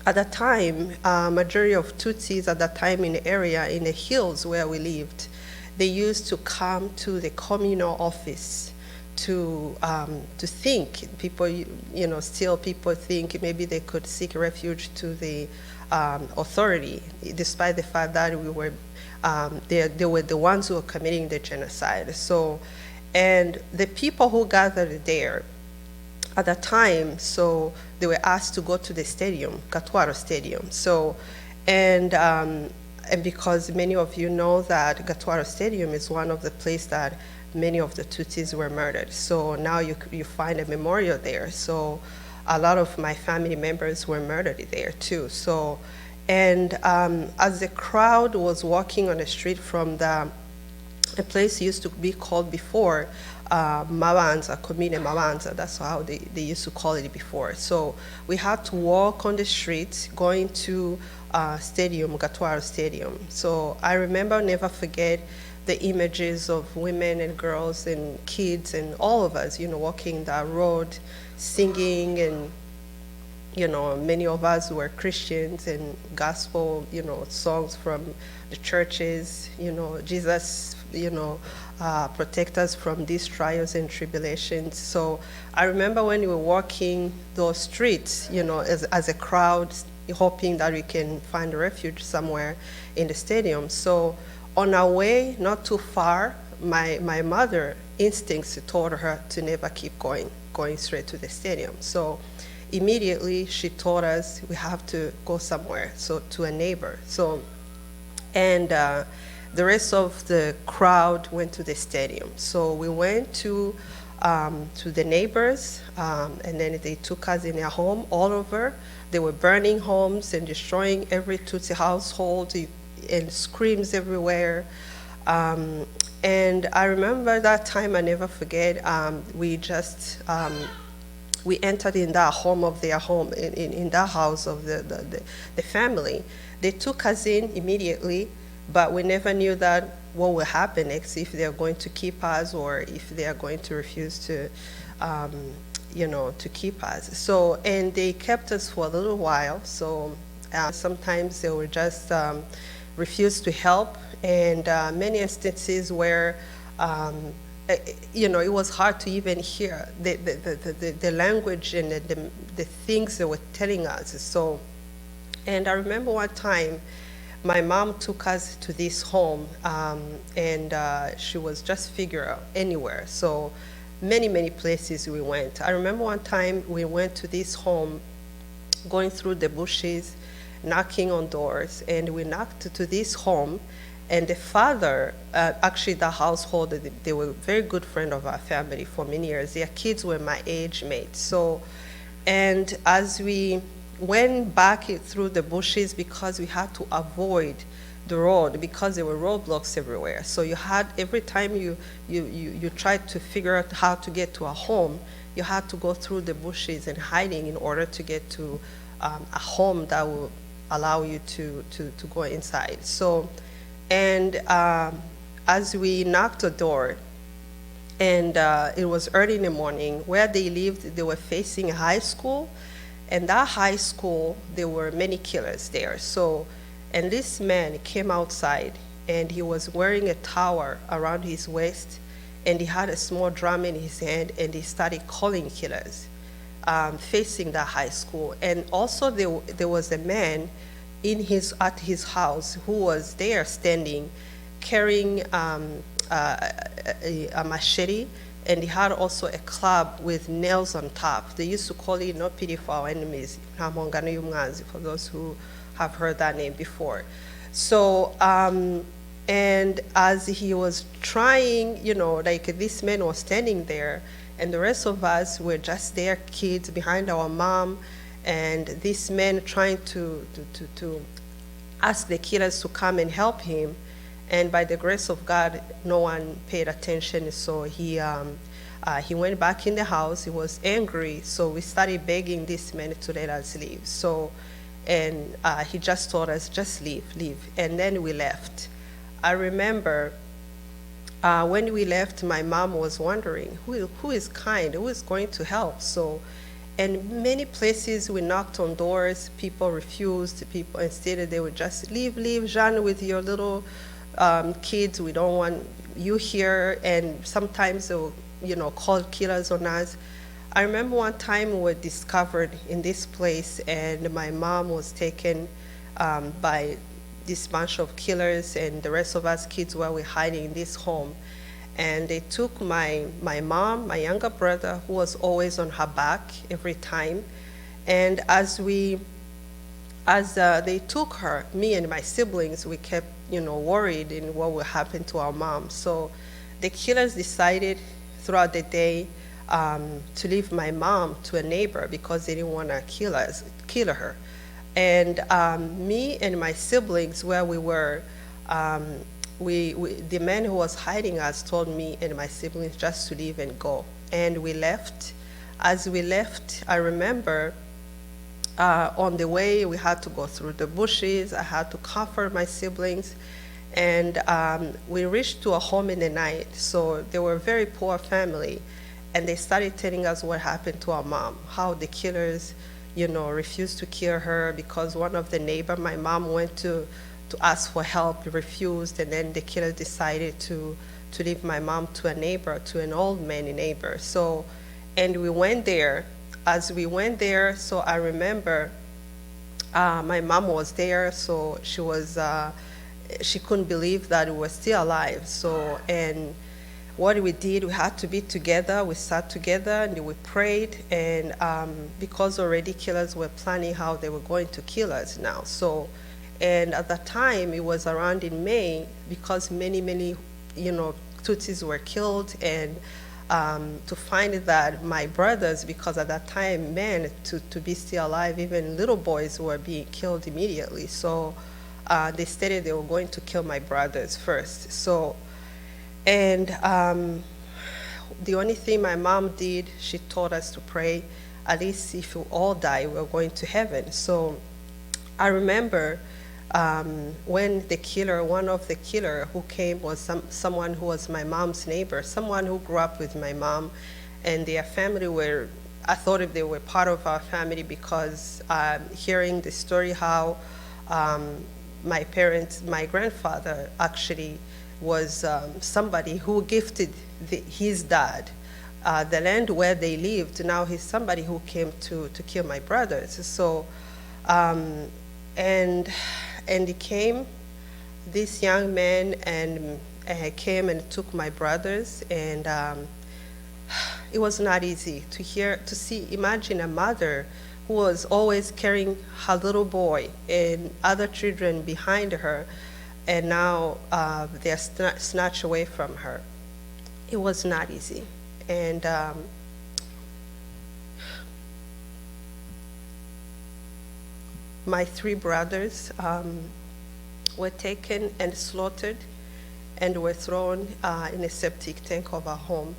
at that time, majority of Tutsis at that time in the area, in the hills where we lived, they used to come to the communal office to think. People, still people think maybe they could seek refuge to the authority, despite the fact that we were, they were the ones who were committing the genocide. So, and the people who gathered there at that time, so they were asked to go to the stadium, Gatwaro Stadium. So, and because many of you know that Gatwaro Stadium is one of the places that many of the Tutsis were murdered. So now you find a memorial there. So a lot of my family members were murdered there too. So, and as the crowd was walking on the street from the place used to be called before Mabanza, Komine Mabanza, that's how they used to call it before. So we had to walk on the street going to stadium, Gatwaro Stadium. So I remember, never forget, the images of women and girls and kids and all of us, walking that road, singing, and many of us were Christians, and gospel, songs from the churches, Jesus, protect us from these trials and tribulations. So I remember when we were walking those streets, as a crowd, hoping that we can find a refuge somewhere in the stadium. So On our way, not too far, my mother instincts told her to never keep going straight to the stadium. So immediately she told us we have to go somewhere, so to a neighbor. So, and the rest of the crowd went to the stadium. So we went to the neighbors, and then they took us in their home all over. They were burning homes and destroying every Tutsi household, and screams everywhere. And I remember that time, I never forget, we entered in that home of their home, in that house of the family. They took us in immediately, but we never knew that what will happen next, if they're going to keep us or if they are going to refuse to, to keep us. So, and they kept us for a little while. So sometimes they would just refuse to help, and many instances where it was hard to even hear the language and the things they were telling us. So, and I remember one time my mom took us to this home, and she was just figure out anywhere. So many places we went. I remember one time we went to this home, going through the bushes, knocking on doors, and we knocked to this home, and the father, actually the household, they were a very good friend of our family for many years. Their kids were my age mates. So, and as we went back through the bushes, because we had to avoid the road because there were roadblocks everywhere. So you had, every time you tried to figure out how to get to a home, you had to go through the bushes and hiding in order to get to a home that will allow you to go inside. So, and as we knocked the door, and it was early in the morning, where they lived, they were facing a high school, and that high school, there were many killers there. So, and this man came outside, and he was wearing a towel around his waist, and he had a small drum in his hand, and he started calling killers facing that high school. And also there was a man at his house who was there standing, carrying a machete, and he had also a club with nails on top. They used to call it "No Pity for Our Enemies," for those who have heard that name before. So, and as he was trying, like this man was standing there, and the rest of us were just there, kids behind our mom, and this man trying to ask the killers to come and help him. And by the grace of God, no one paid attention. So he went back in the house. He was angry. So we started begging this man to let us leave. So, and he just told us, just leave. And then we left. I remember when we left, my mom was wondering, who is kind, who is going to help? So, and many places we knocked on doors, people refused, instead they would just leave, Jean, with your little kids, we don't want you here. And sometimes they'll, call killers on us. I remember one time we were discovered in this place, and my mom was taken by this bunch of killers, and the rest of us kids were hiding in this home. And they took my mom, my younger brother, who was always on her back every time. And as they took her, me and my siblings, we kept, worried in what would happen to our mom. So the killers decided throughout the day to leave my mom to a neighbor because they didn't want to kill her. And me and my siblings, where we were, the man who was hiding us told me and my siblings just to leave and go. And we left. As we left, I remember on the way we had to go through the bushes. I had to comfort my siblings. And we reached to a home in the night. So they were a very poor family. And they started telling us what happened to our mom, how the killers, refused to kill her because one of the neighbors, my mom went to ask for help, refused, and then the killer decided to leave my mom to a neighbor, to an old man neighbor. So, and we went there. As we went there, so I remember my mom was there, so she was she couldn't believe that we were still alive. So, and what we did, we had to be together. We sat together and we prayed. And because already killers were planning how they were going to kill us now. So, and at that time, it was around in May, because many, Tutsis were killed, and to find that my brothers, because at that time, men, to be still alive, even little boys were being killed immediately. So they stated they were going to kill my brothers first. So, and the only thing my mom did, she taught us to pray, at least if we all die, we're going to heaven. So I remember when one of the killer who came was someone who was my mom's neighbor, someone who grew up with my mom, and their family were, I thought if they were part of our family, because hearing the story how my grandfather actually was somebody who gifted his dad the land where they lived. Now he's somebody who came to kill my brothers. So, and he came, this young man, and came and took my brothers, and it was not easy to see, imagine a mother who was always carrying her little boy and other children behind her, and now they're snatched away from her. It was not easy. And my 3 brothers were taken and slaughtered and were thrown in a septic tank of our home.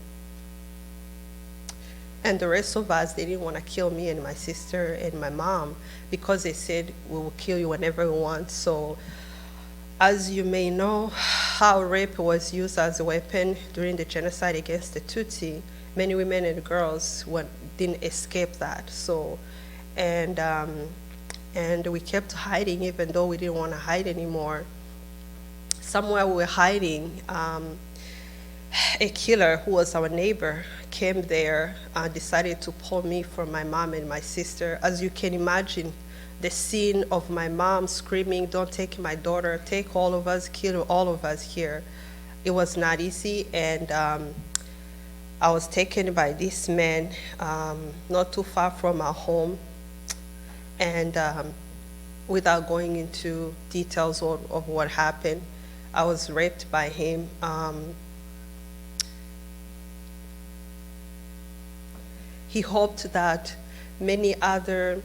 And the rest of us, they didn't want to kill me and my sister and my mom, because they said, we will kill you whenever we want. So as you may know, how rape was used as a weapon during the genocide against the Tutsi, many women and girls didn't escape that. So, and we kept hiding, even though we didn't want to hide anymore. Somewhere we were hiding, a killer who was our neighbor came there, decided to pull me from my mom and my sister. As you can imagine, the scene of my mom screaming, "Don't take my daughter, take all of us, kill all of us here." It was not easy, and I was taken by this man not too far from our home. And without going into details of what happened, I was raped by him. He hoped that many other,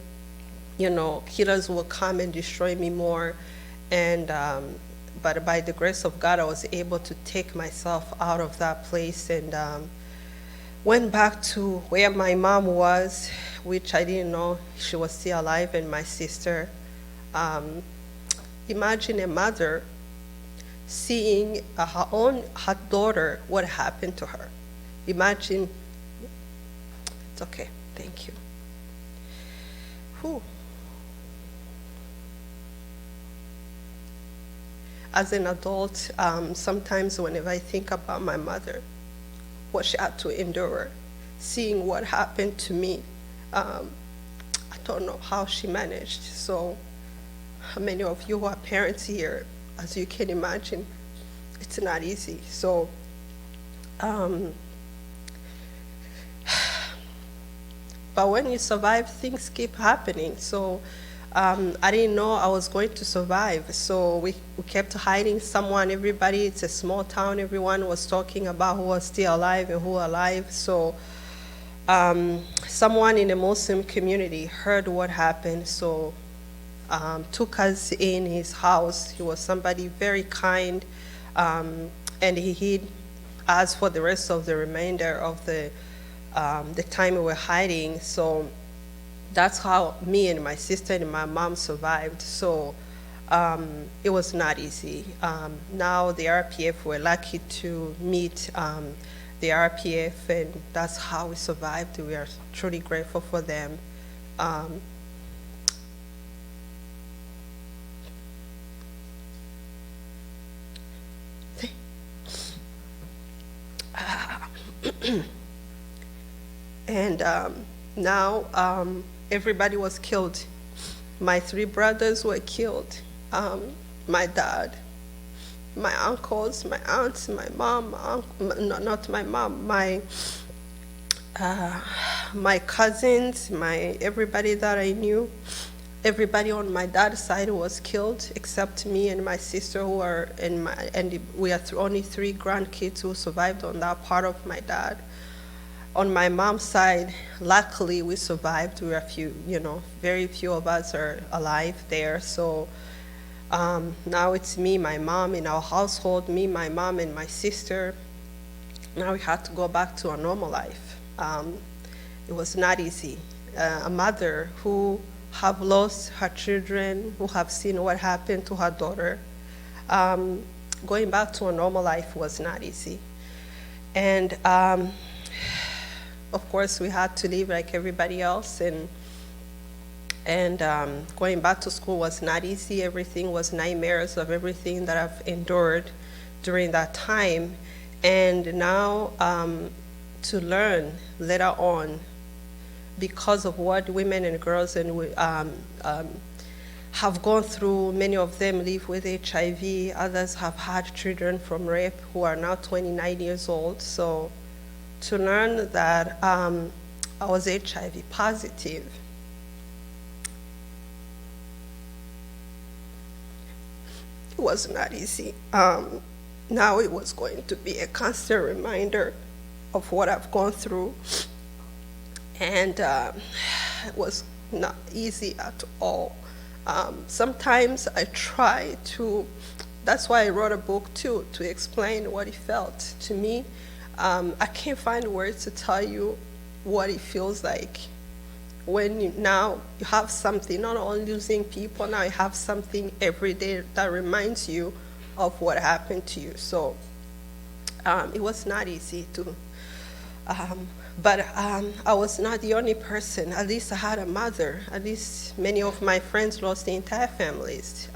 killers will come and destroy me more. And but by the grace of God, I was able to take myself out of that place and went back to where my mom was, which I didn't know she was still alive, and my sister. Imagine a mother seeing her daughter, what happened to her. Imagine, it's okay, thank you. Whew. As an adult, sometimes whenever I think about my mother, what she had to endure, seeing what happened to me, I don't know how she managed. So many of you who are parents here, as you can imagine, it's not easy. So but when you survive, things keep happening. So I didn't know I was going to survive. So we kept hiding someone. Everybody, it's a small town. Everyone was talking about who was still alive and who alive. So someone in the Muslim community heard what happened. So took us in his house. He was somebody very kind. And he hid us for the rest of the remainder of the time we were hiding. So that's how me and my sister and my mom survived. So it was not easy. Now the RPF, we're lucky to meet the RPF, and that's how we survived. We are truly grateful for them. And now everybody was killed. My 3 brothers were killed. My dad, my uncles, my aunts, my mom, not my mom, my cousins, everybody that I knew. Everybody on my dad's side was killed except me and my sister, and we are only 3 grandkids who survived on that part of my dad. On my mom's side, luckily we survived. We were very few of us are alive there. So now it's me, my mom in our household, me, my mom, and my sister. Now we had to go back to a normal life. It was not easy. A mother who have lost her children, who have seen what happened to her daughter, going back to a normal life was not easy. And of course, we had to live like everybody else, and going back to school was not easy. Everything was nightmares of everything that I've endured during that time. And now to learn later on, because of what women and girls have gone through. Many of them live with HIV, others have had children from rape who are now 29 years old. So to learn that I was HIV positive, it was not easy. Now it was going to be a constant reminder of what I've gone through. And it was not easy at all. Sometimes I try to, that's why I wrote a book too, to explain what it felt to me. I can't find words to tell you what it feels like when now you have something, not only losing people, now you have something every day that reminds you of what happened to you. So it was not easy to, but I was not the only person. At least I had a mother. At least many of my friends lost the entire families.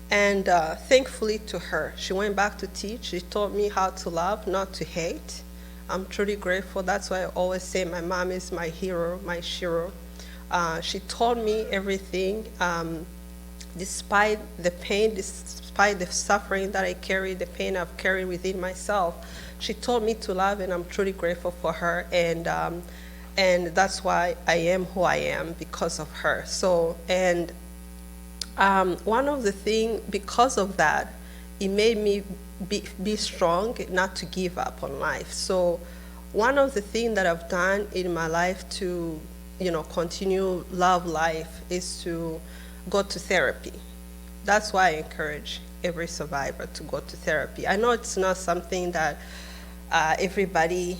And thankfully to her, she went back to teach. She taught me how to love, not to hate. I'm truly grateful. That's why I always say my mom is my hero, my shiro. She taught me everything, despite the pain, despite the suffering that I carry, the pain I've carried within myself. She taught me to love, and I'm truly grateful for her. And that's why I am who I am, because of her. So, and one of the things, because of that, it made me be strong, not to give up on life. So one of the things that I've done in my life to, continue love life is to go to therapy. That's why I encourage every survivor to go to therapy. I know it's not something that everybody,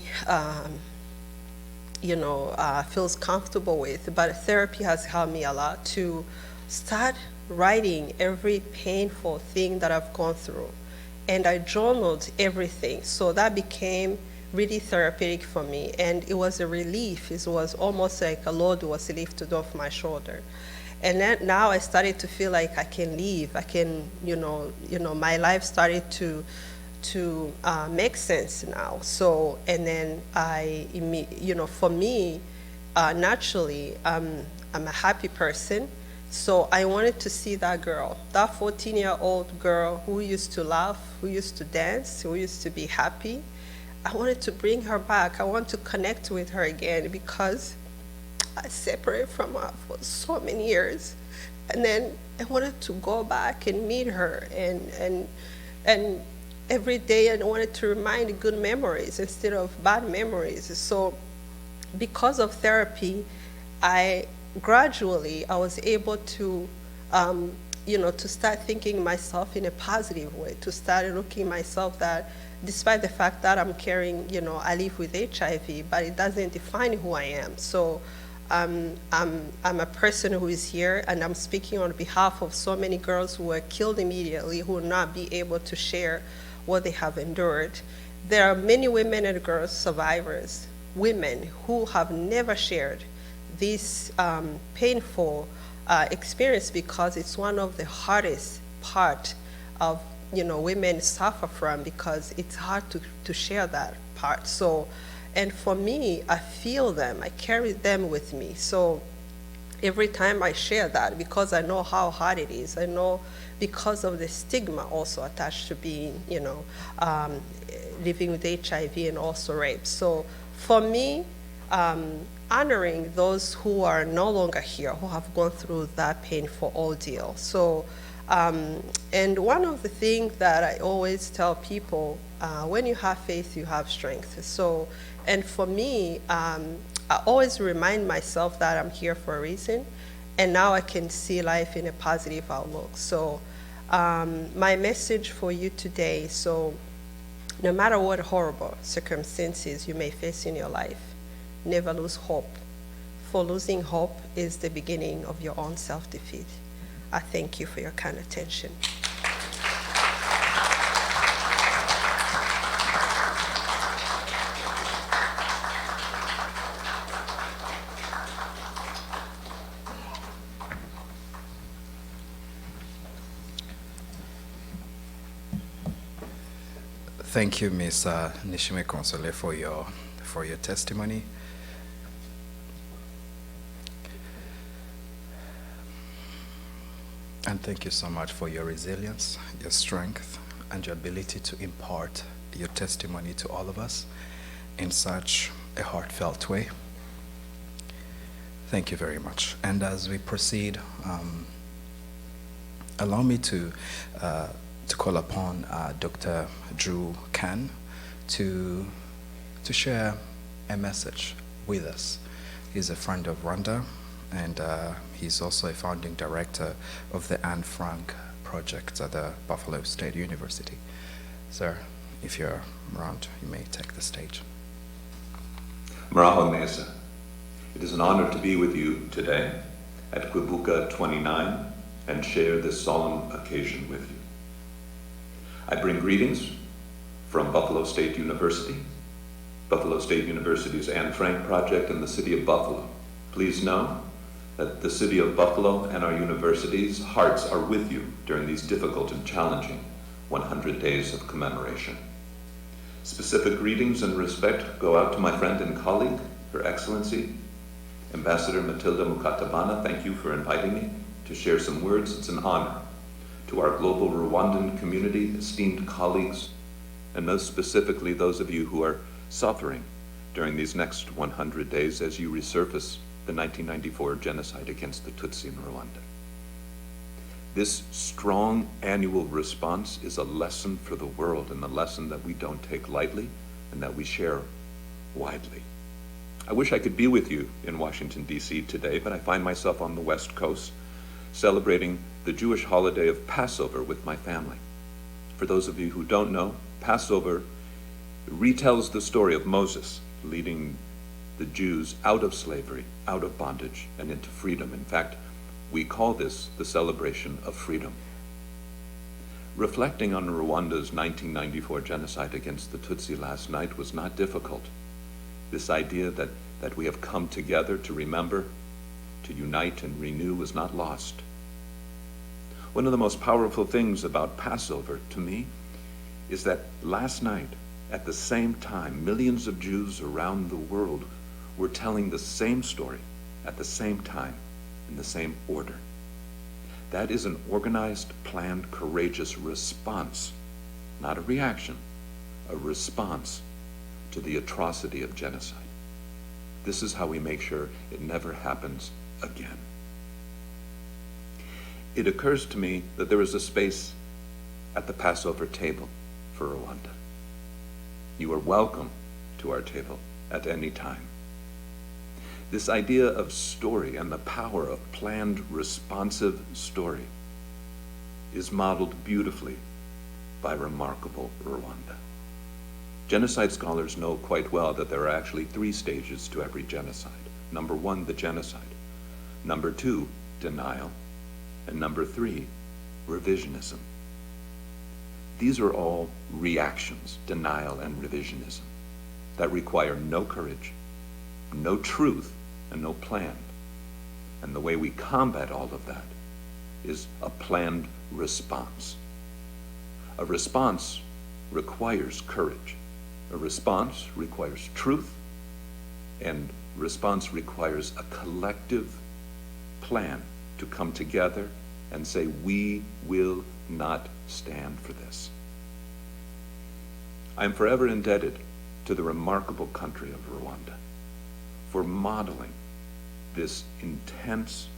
feels comfortable with, but therapy has helped me a lot to start writing every painful thing that I've gone through. And I journaled everything. So that became really therapeutic for me. And it was a relief. It was almost like a load was lifted off my shoulder. And then now I started to feel like I can live. I can, my life started to make sense now. So, and then for me, naturally, I'm a happy person. So I wanted to see that girl, that 14-year-old girl who used to laugh, who used to dance, who used to be happy. I wanted to bring her back. I want to connect with her again, because I separated from her for so many years. And then I wanted to go back and meet her, and every day I wanted to remind good memories instead of bad memories. So because of therapy, gradually I was able to, to start thinking myself in a positive way, to start looking myself that despite the fact that I'm carrying, I live with HIV, but it doesn't define who I am. So I'm a person who is here, and I'm speaking on behalf of so many girls who were killed immediately, who will not be able to share what they have endured. There are many women and girls, survivors, women who have never shared this painful experience, because it's one of the hardest part of women suffer from, because it's hard to share that part. So, and for me, I feel them, I carry them with me. So every time I share that, because I know how hard it is. I know because of the stigma also attached to being, living with HIV and also rape. So for me, honoring those who are no longer here, who have gone through that painful ordeal. So, and one of the things that I always tell people, when you have faith, you have strength. So, and for me, I always remind myself that I'm here for a reason, and now I can see life in a positive outlook. So, my message for you today, so no matter what horrible circumstances you may face in your life, never lose hope. For losing hope is the beginning of your own self-defeat. I thank you for your kind attention. Thank you, Ms. Nishime Konsole, for your testimony. And thank you so much for your resilience, your strength, and your ability to impart your testimony to all of us in such a heartfelt way. Thank you very much. And as we proceed, allow me to call upon Dr. Drew Khan to share a message with us. He's a friend of Rwanda, and he's also a founding director of the Anne Frank project at the Buffalo State University. Sir, if you're around, you may take the stage. Maraho Neza. It is an honor to be with you today at Kwibuka 29 and share this solemn occasion with you. I bring greetings from Buffalo State University, Buffalo State University's Anne Frank project, and the city of Buffalo. Please know that the city of Buffalo and our university's hearts are with you during these difficult and challenging 100 days of commemoration. Specific greetings and respect go out to my friend and colleague, Her Excellency, Ambassador Matilda Mukatabana. Thank you for inviting me to share some words. It's an honor. To our global Rwandan community, esteemed colleagues, and most specifically those of you who are suffering during these next 100 days as you resurface the 1994 genocide against the Tutsi in Rwanda. This strong annual response is a lesson for the world, and a lesson that we don't take lightly and that we share widely. I wish I could be with you in Washington, D.C. today, but I find myself on the West Coast celebrating the Jewish holiday of Passover with my family. For those of you who don't know, Passover retells the story of Moses leading the Jews out of slavery, out of bondage, and into freedom. In fact, we call this the celebration of freedom. Reflecting on Rwanda's 1994 genocide against the Tutsi last night was not difficult. This idea that we have come together to remember, to unite and renew was not lost. One of the most powerful things about Passover to me is that last night, at the same time, millions of Jews around the world were telling the same story at the same time, in the same order. That is an organized, planned, courageous response, not a reaction, a response to the atrocity of genocide. This is how we make sure it never happens again. It occurs to me that there is a space at the Passover table for Rwanda. You are welcome to our table at any time. This idea of story and the power of planned, responsive story is modeled beautifully by remarkable Rwanda. Genocide scholars know quite well that there are actually 3 stages to every genocide. Number 1, the genocide. Number 2, denial. And number 3, revisionism. These are all reactions, denial and revisionism, that require no courage, no truth, and no plan. And the way we combat all of that is a planned response. A response requires courage. A response requires truth, and response requires a collective plan to come together and say, we will not stand for this. I am forever indebted to the remarkable country of Rwanda for modeling this intense,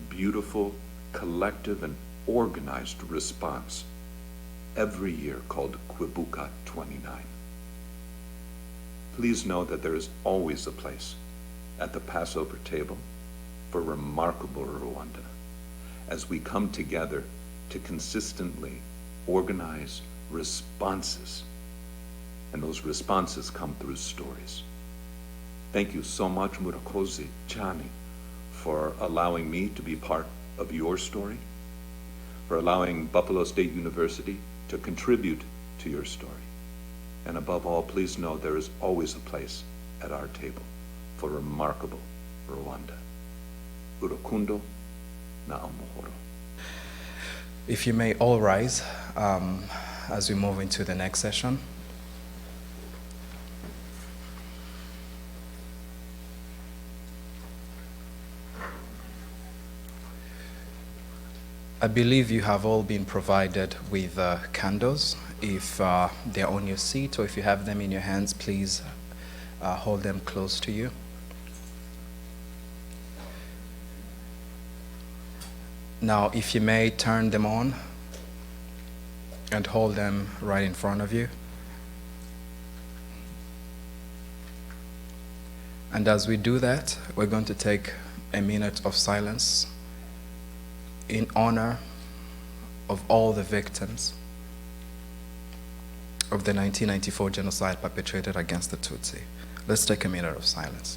beautiful, collective, and organized response every year called Kwibuka 29. Please know that there is always a place at the Passover table for remarkable Rwanda as we come together to consistently organize responses. And those responses come through stories. Thank you so much, Murakoze Chani, for allowing me to be part of your story, for allowing Buffalo State University to contribute to your story. And above all, please know there is always a place at our table for remarkable Rwanda. Urukundo na amahoro. If you may all rise as we move into the next session. I believe you have all been provided with candles. If they're on your seat or if you have them in your hands, please hold them close to you. Now, if you may turn them on and hold them right in front of you. And as we do that, we're going to take a minute of silence in honor of all the victims of the 1994 genocide perpetrated against the Tutsi. Let's take a minute of silence.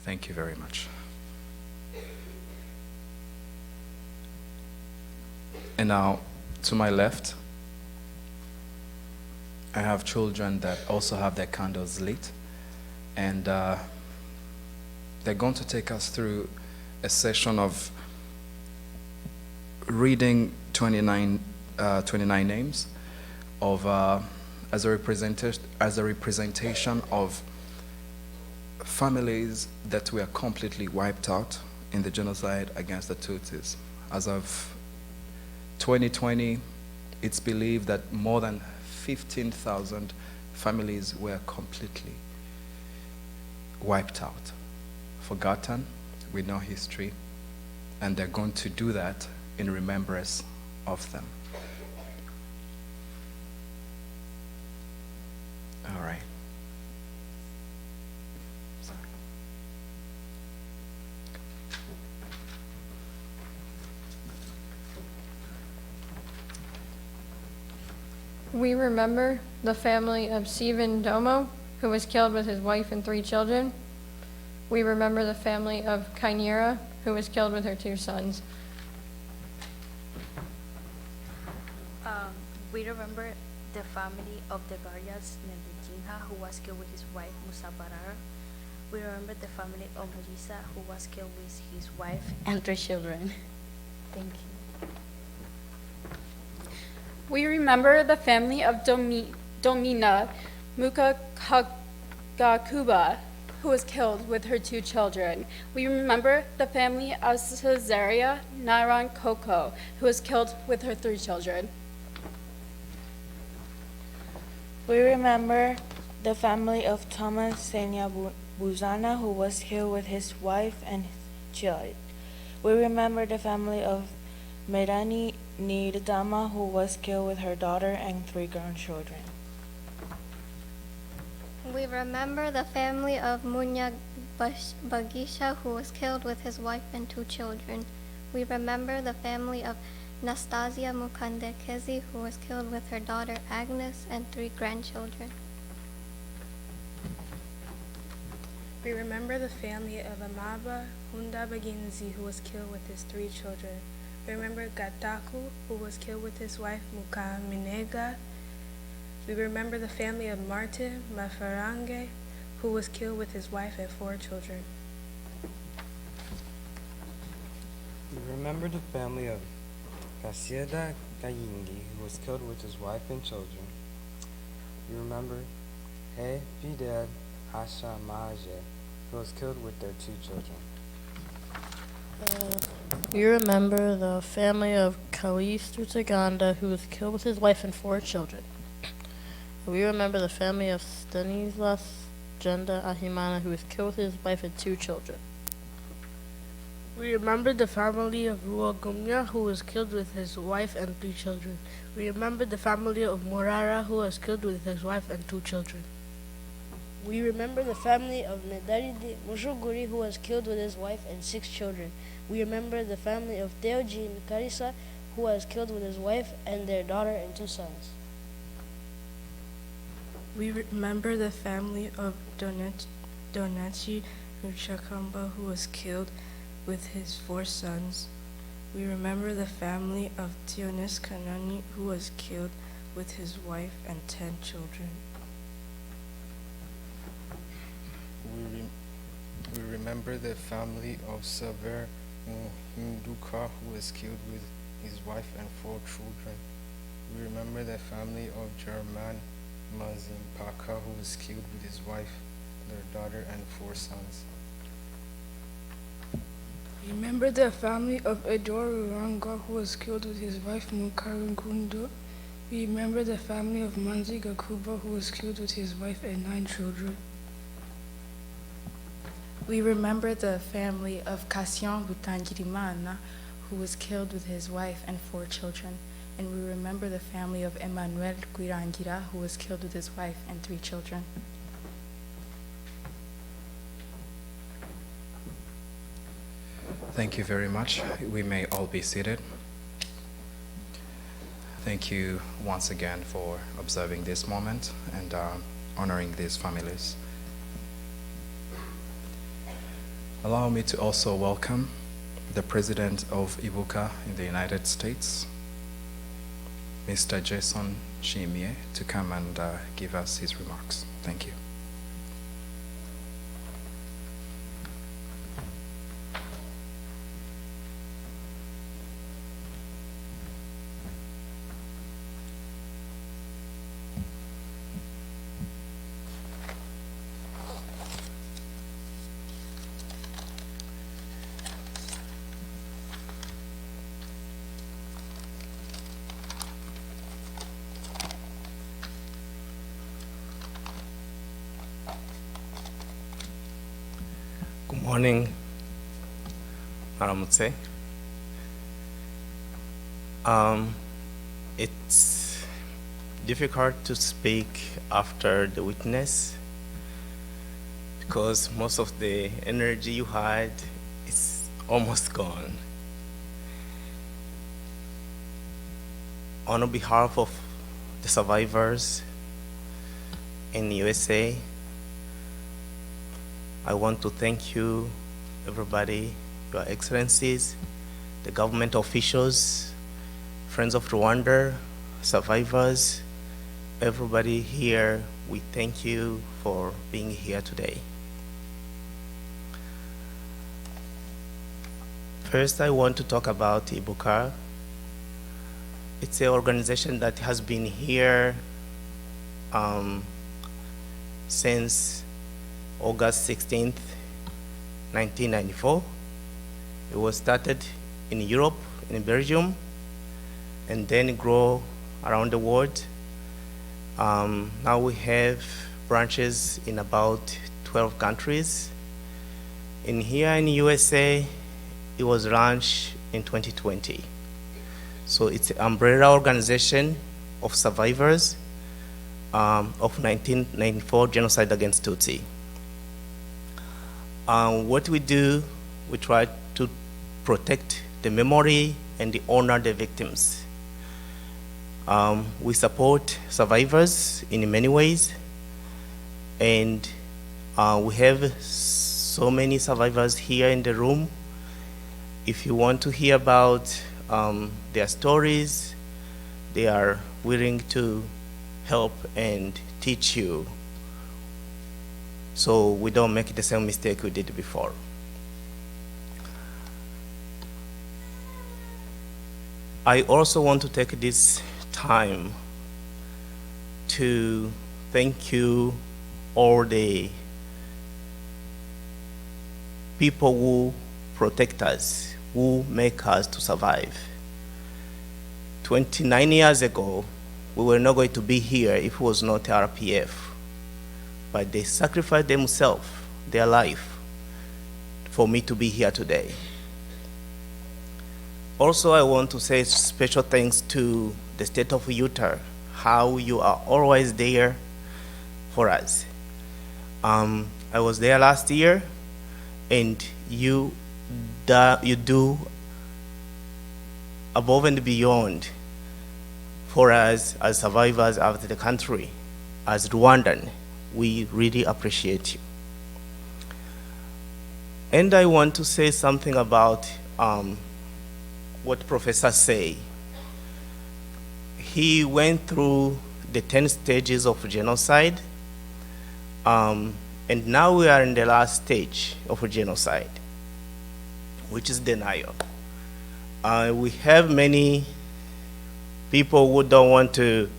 Thank you very much. And now, to my left, I have children that also have their candles lit, and they're going to take us through a session of reading 29 names of as a representation of families that were completely wiped out in the genocide against the Tutsis. As of 2020, it's believed that more than 15,000 families were completely wiped out, forgotten, with no history, and they're going to do that in remembrance of them. All right. We remember the family of Stephen Domo, who was killed with his wife and 3 children. We remember the family of Kainira, who was killed with her 2 sons. We remember the family of the Garyas Nendijinha, who was killed with his wife Musabarara. We remember the family of Marisa, who was killed with his wife and 3 children. Thank you. We remember the family of Domina Mukagakuba, who was killed with her 2 children. We remember the family of Cesaria Naran Koko, who was killed with her 3 children. We remember the family of Thomas Senya Buzana, who was killed with his wife and child. We remember the family of Merani Nirdama, who was killed with her daughter and 3 grandchildren. We remember the family of Munya Bagisha, who was killed with his wife and 2 children. We remember the family of Nastasia Mukandekezi, who was killed with her daughter Agnes and 3 grandchildren. We remember the family of Amaba Hunda Baginzi, who was killed with his 3 children. We remember Gataku, who was killed with his wife Muka Minega. We remember the family of Martin Mafarange, who was killed with his wife and 4 children. We remember the family of Kasieda Gayindi, who was killed with his wife and children. We remember He Fidel Hasha Maje, who was killed with their 2 children. We remember the family of Kalis Tutaganda, who was killed with his wife and 4 children. We remember the family of Stanislas Jenda Ahimana, who was killed with his wife and 2 children. We remember the family of Ruagumya, who was killed with his wife and 3 children. We remember the family of Morara, who was killed with his wife and 2 children. We remember the family of Medaridi Mushuguri, who was killed with his wife and 6 children. We remember the family of Theogene Karisa, who was killed with his wife and their daughter and 2 sons. We remember the family of Donachi Ruchakamba, who was killed with his 4 sons. We remember the family of Tionis Kanani, who was killed with his wife and 10 children. We remember the family of Saver Hinduka, who was killed with his wife and 4 children. We remember the family of German Mazimpaka, who was killed with his wife, their daughter, and 4 sons. Remember the family of Edor Ranga, who was killed with his wife Mukarungundo. We remember the family of Manzi Gakuba, who was killed with his wife and 9 children. We remember the family of Kasyan Butangirimana, who was killed with his wife and 4 children. And we remember the family of Emmanuel Guirangira, who was killed with his wife and 3 children. Thank you very much. We may all be seated. Thank you once again for observing this moment and honoring these families. Allow me to also welcome the President of Ibuka in the United States, Mr. Jason Shimie, to come and give us his remarks. Thank you. Good morning, Maramutse. It's difficult to speak after the witness because most of the energy you had is almost gone. On behalf of the survivors in USA, I want to thank you, everybody, Your Excellencies, the government officials, Friends of Rwanda, survivors, everybody here. We thank you for being here today. First, I want to talk about Ibuka. It's an organization that has been here since August 16th, 1994. It was started in Europe, in Belgium, and then grow around the world. Now we have branches in about 12 countries. In here in USA, it was launched in 2020. So it's an umbrella organization of survivors of 1994 genocide against Tutsi. What we do, we try to protect the memory and the honor the victims. We support survivors in many ways, and we have so many survivors here in the room. If you want to hear about their stories, they are willing to help and teach you, so we don't make the same mistake we did before. I also want to take this time to thank you, all the people who protect us, who make us to survive. 29 years ago, we were not going to be here if it was not RPF, but they sacrificed themselves, their life, for me to be here today. Also, I want to say special thanks to the state of Utah, how you are always there for us. I was there last year, and you do above and beyond for us as survivors of the country. As Rwandan, we really appreciate you. And I want to say something about what Professor say. He went through the 10 stages of genocide, and now we are in the last stage of genocide, which is denial. We have many people who don't want to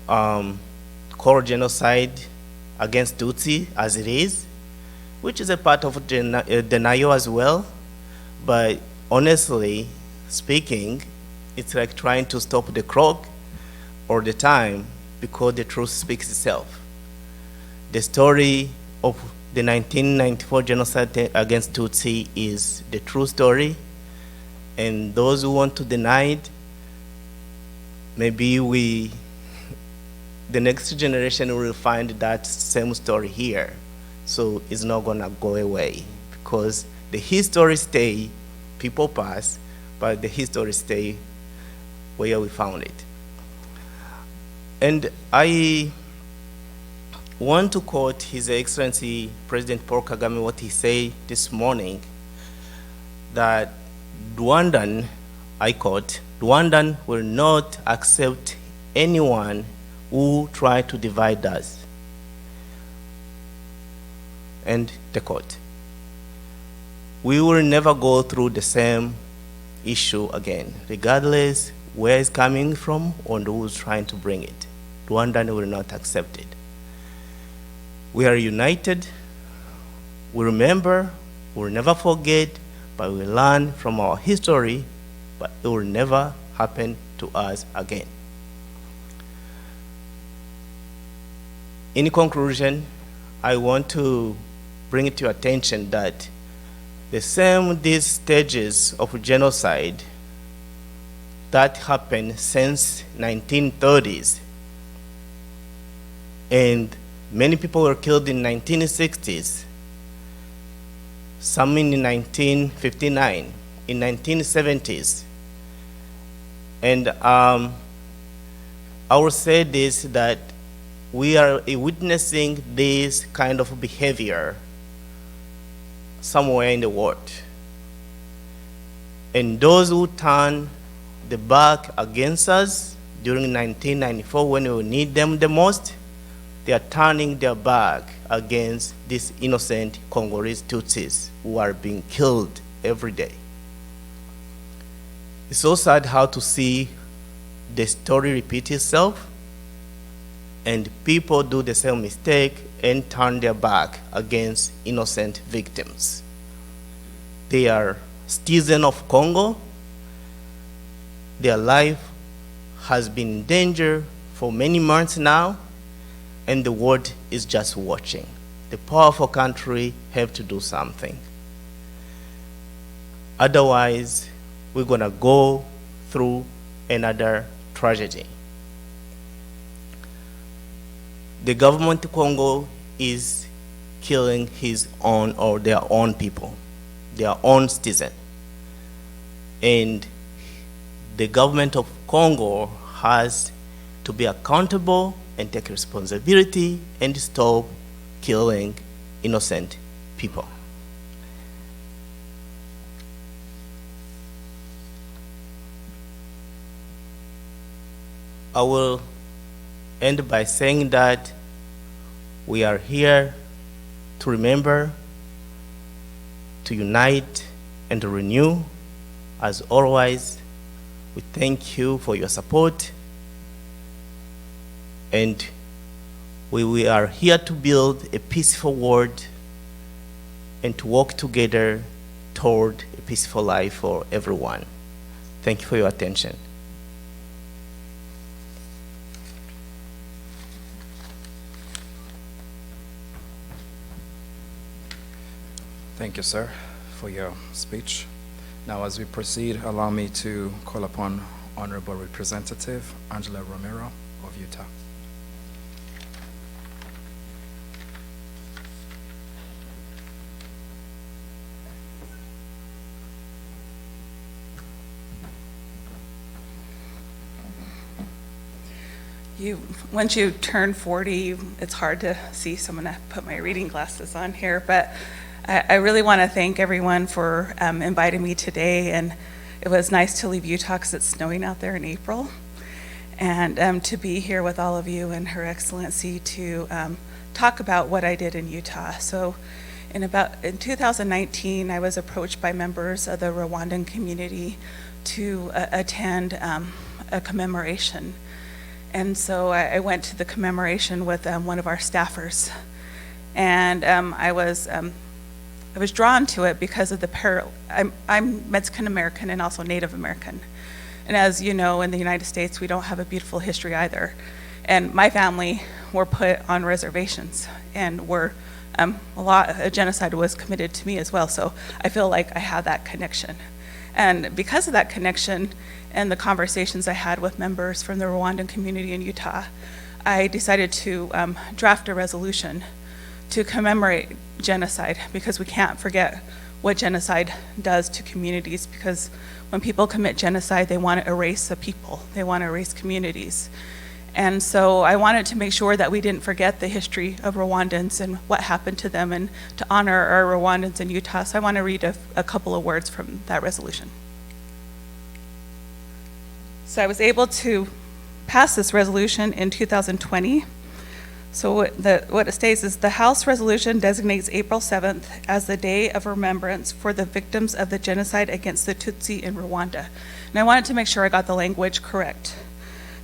call genocide against Tutsi as it is, which is a part of denial as well. But honestly speaking, it's like trying to stop the clock all the time, because the truth speaks itself. The story of the 1994 genocide against Tutsi is the true story, and those who want to deny it, maybe the next generation will find that same story here. So it's not gonna go away, because the history stay, people pass, but the history stay where we found it. And I want to quote His Excellency President Paul Kagame, what he said this morning, that Rwandan, I quote, "Rwandan will not accept anyone who try to divide us." And the quote. We will never go through the same issue again, regardless where it's coming from or who's trying to bring it. Rwandan will not accept it. We are united, we remember, we'll never forget, but we learn from our history, but it will never happen to us again. In conclusion, I want to bring it to your attention that these stages of genocide that happened since 1930s, and many people were killed in 1960s, some in 1959, in 1970s. And I will say this, that we are witnessing this kind of behavior somewhere in the world. And those who turn the back against us during 1994, when we need them the most, they are turning their back against these innocent Congolese Tutsis who are being killed every day. It's so sad how to see the story repeat itself, and people do the same mistake and turn their back against innocent victims. They are citizens of Congo. Their life has been in danger for many months now, and the world is just watching. The powerful country have to do something. Otherwise, we're gonna go through another tragedy. The government of Congo is killing his own or their own people, their own citizens. And the government of Congo has to be accountable and take responsibility and stop killing innocent people. I will end by saying that we are here to remember, to unite, and to renew. As always, we thank you for your support, and we are here to build a peaceful world and to work together toward a peaceful life for everyone. Thank you for your attention. Thank you, sir, for your speech. Now, as we proceed, allow me to call upon Honorable Representative Angela Romero of Utah. Once you turn 40, it's hard to see, so I'm going to put my reading glasses on here, but I really want to thank everyone for inviting me today, and it was nice to leave Utah because it's snowing out there in April, and to be here with all of you and Her Excellency to talk about what I did in Utah. So in 2019, I was approached by members of the Rwandan community to attend a commemoration. And so I went to the commemoration with one of our staffers, and I was drawn to it because of the parallel. I'm Mexican American and also Native American. And as you know, in the United States, we don't have a beautiful history either. And my family were put on reservations, and a genocide was committed to me as well. So I feel like I have that connection. And because of that connection and the conversations I had with members from the Rwandan community in Utah, I decided to draft a resolution to commemorate genocide, because we can't forget what genocide does to communities, because when people commit genocide, they want to erase a people, they want to erase communities. And so I wanted to make sure that we didn't forget the history of Rwandans and what happened to them, and to honor our Rwandans in Utah. So I want to read a couple of words from that resolution. So I was able to pass this resolution in 2020. So what it states is, the House resolution designates April 7th as the Day of Remembrance for the victims of the genocide against the Tutsi in Rwanda. And I wanted to make sure I got the language correct.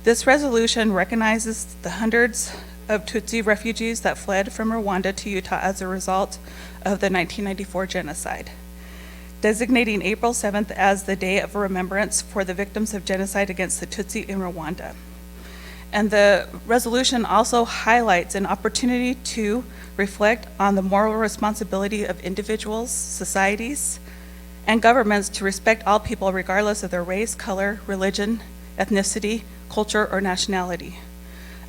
This resolution recognizes the hundreds of Tutsi refugees that fled from Rwanda to Utah as a result of the 1994 genocide, designating April 7th as the Day of Remembrance for the victims of genocide against the Tutsi in Rwanda. And the resolution also highlights an opportunity to reflect on the moral responsibility of individuals, societies, and governments to respect all people regardless of their race, color, religion, ethnicity, culture, or nationality.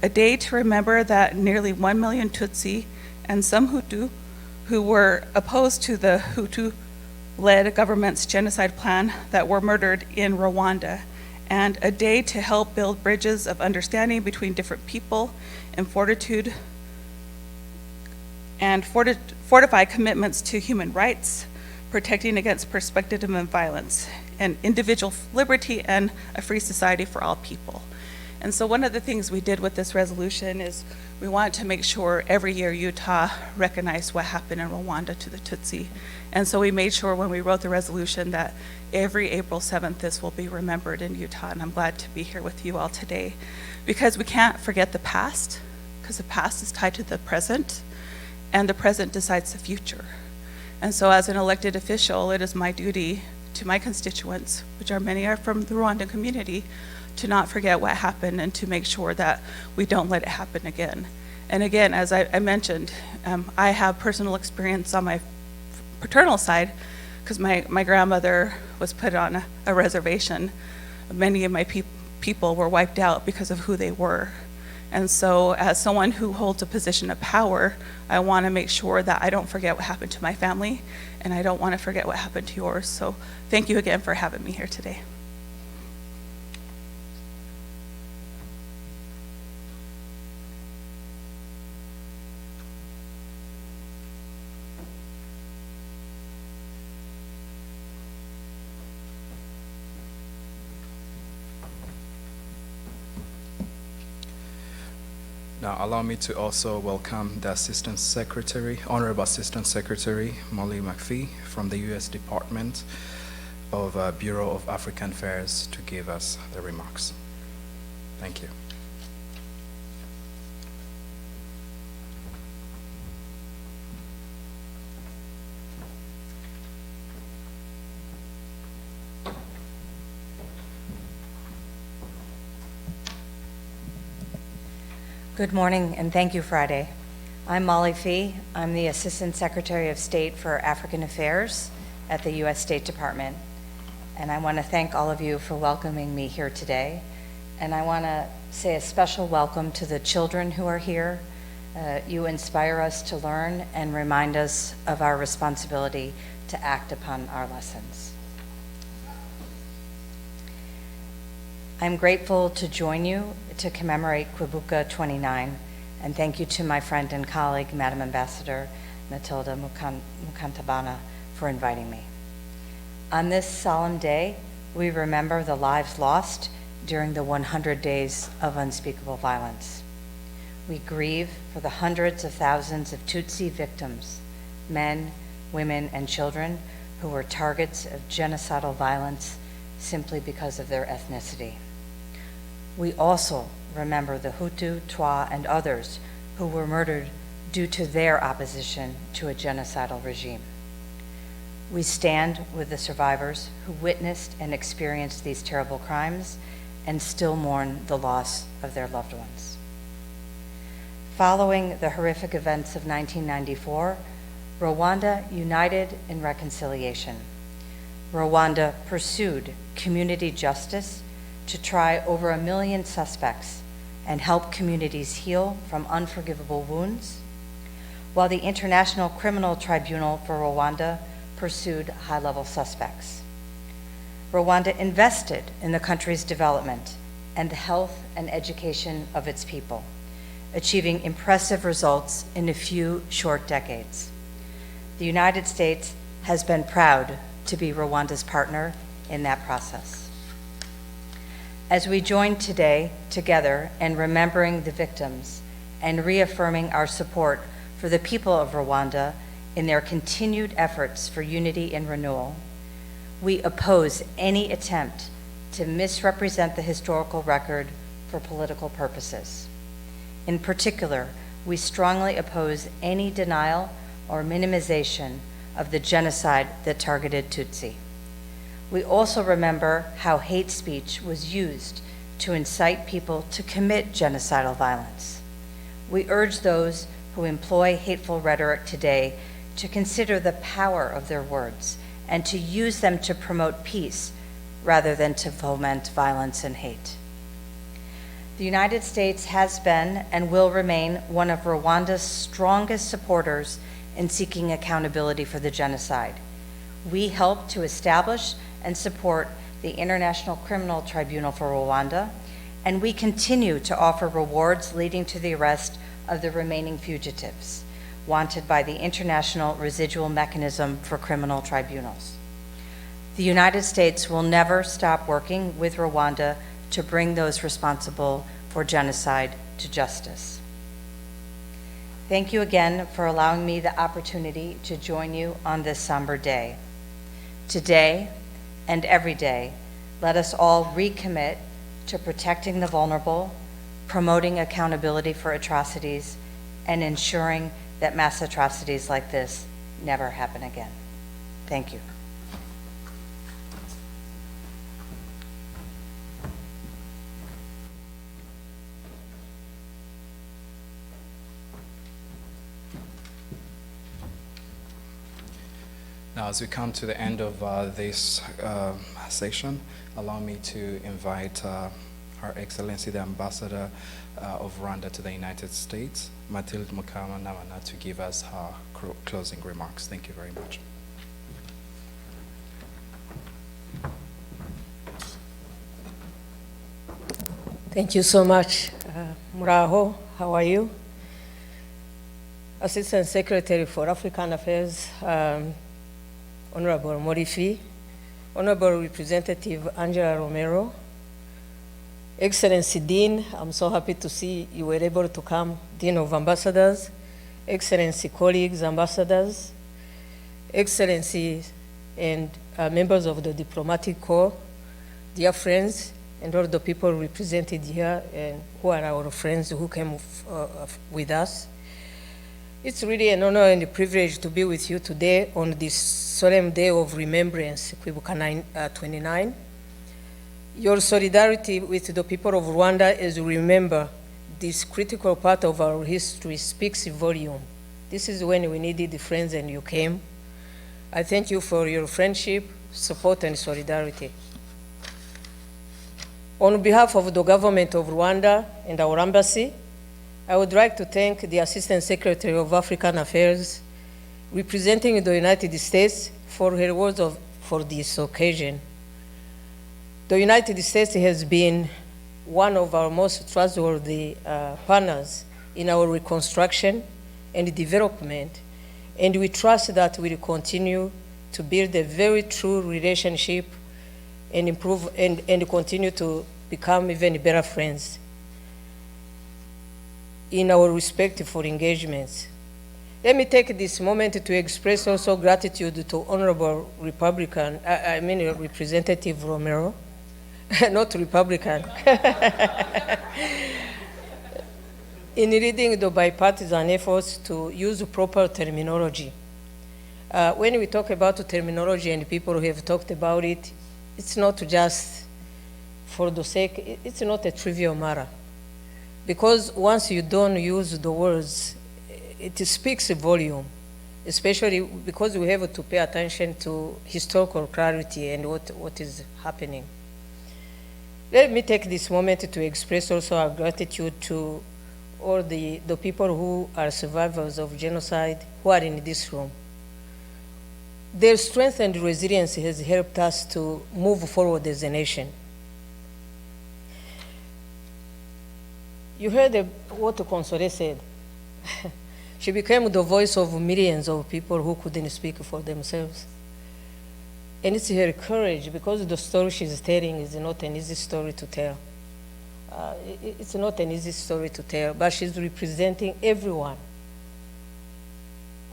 A day to remember that nearly 1 million Tutsi and some Hutu who were opposed to the Hutu-led government's genocide plan that were murdered in Rwanda, and a day to help build bridges of understanding between different people and fortify commitments to human rights, protecting against perspective and violence, and individual liberty and a free society for all people. And so one of the things we did with this resolution is we wanted to make sure every year Utah recognized what happened in Rwanda to the Tutsi. And so we made sure when we wrote the resolution that every April 7th this will be remembered in Utah. And I'm glad to be here with you all today, because we can't forget the past, because the past is tied to the present, and the present decides the future. And so as an elected official, it is my duty to my constituents, which many are from the Rwandan community, to not forget what happened and to make sure that we don't let it happen again. And again, as I mentioned, I have personal experience on my paternal side, because my grandmother was put on a reservation many of my people were wiped out because of who they were. And so as someone who holds a position of power, I want to make sure that I don't forget what happened to my family, and I don't want to forget what happened to yours. So thank you again for having me here today. Now, allow me to also welcome the Assistant Secretary, Honorable Assistant Secretary Molly McPhee from the U.S. Department of Bureau of African Affairs to give us the remarks. Thank you. Good morning, and thank you, Friday. I'm Molly Fee. I'm the Assistant Secretary of State for African Affairs at the U.S. State Department. And I want to thank all of you for welcoming me here today. And I want to say a special welcome to the children who are here. You inspire us to learn and remind us of our responsibility to act upon our lessons. I'm grateful to join you to commemorate Kwibuka 29, and thank you to my friend and colleague, Madam Ambassador Matilda Mukantabana, for inviting me. On this solemn day, we remember the lives lost during the 100 days of unspeakable violence. We grieve for the hundreds of thousands of Tutsi victims, men, women, and children who were targets of genocidal violence simply because of their ethnicity. We also remember the Hutu, Twa, and others who were murdered due to their opposition to a genocidal regime. We stand with the survivors who witnessed and experienced these terrible crimes and still mourn the loss of their loved ones. Following the horrific events of 1994, Rwanda united in reconciliation. Rwanda pursued community justice to try over 1 million suspects and help communities heal from unforgivable wounds, while the International Criminal Tribunal for Rwanda pursued high-level suspects. Rwanda invested in the country's development and the health and education of its people, achieving impressive results in a few short decades. The United States has been proud to be Rwanda's partner in that process. As we join today together in remembering the victims and reaffirming our support for the people of Rwanda in their continued efforts for unity and renewal, we oppose any attempt to misrepresent the historical record for political purposes. In particular, we strongly oppose any denial or minimization of the genocide that targeted Tutsi. We also remember how hate speech was used to incite people to commit genocidal violence. We urge those who employ hateful rhetoric today to consider the power of their words and to use them to promote peace rather than to foment violence and hate. The United States has been and will remain one of Rwanda's strongest supporters in seeking accountability for the genocide. We helped to establish and support the International Criminal Tribunal for Rwanda, and we continue to offer rewards leading to the arrest of the remaining fugitives wanted by the International Residual Mechanism for Criminal Tribunals. The United States will never stop working with Rwanda to bring those responsible for genocide to justice. Thank you again for allowing me the opportunity to join you on this somber day. Today and every day, let us all recommit to protecting the vulnerable, promoting accountability for atrocities, and ensuring that mass atrocities like this never happen again. Thank you. Now, as we come to the end of this session, allow me to invite Her Excellency the Ambassador of Rwanda to the United States, Mathilde Mukamanamana, to give us her closing remarks. Thank you very much. Thank you so much. Muraho, how are you? Assistant Secretary for African Affairs, Honorable Morifi, Honorable Representative Angela Romero, Excellency Dean, I'm so happy to see you were able to come, Dean of Ambassadors, Excellency colleagues, ambassadors, Excellency and members of the Diplomatic Corps, dear friends, and all the people represented here and who are our friends who came with us. It's really an honor and a privilege to be with you today on this solemn day of remembrance, Kwibuka 29. Your solidarity with the people of Rwanda as you remember this critical part of our history speaks volume. This is when we needed friends and you came. I thank you for your friendship, support, and solidarity. On behalf of the government of Rwanda and our embassy, I would like to thank the Assistant Secretary of African Affairs, representing the United States, for her words for this occasion. The United States has been one of our most trustworthy partners in our reconstruction and development, and we trust that we will continue to build a very true relationship and improve and continue to become even better friends in our respectful engagements. Let me take this moment to express also gratitude to Honorable Representative Romero, not Republican, in leading the bipartisan efforts to use proper terminology. When we talk about terminology and people who have talked about it, it's not just for the sake, it's not a trivial matter. Because once you don't use the words, it speaks a volume, especially because we have to pay attention to historical clarity and what is happening. Let me take this moment to express also our gratitude to all the people who are survivors of genocide who are in this room. Their strength and resilience has helped us to move forward as a nation. You heard what Console said. She became the voice of millions of people who couldn't speak for themselves. And it's her courage, because the story she's telling is not an easy story to tell. It's not an easy story to tell, but she's representing everyone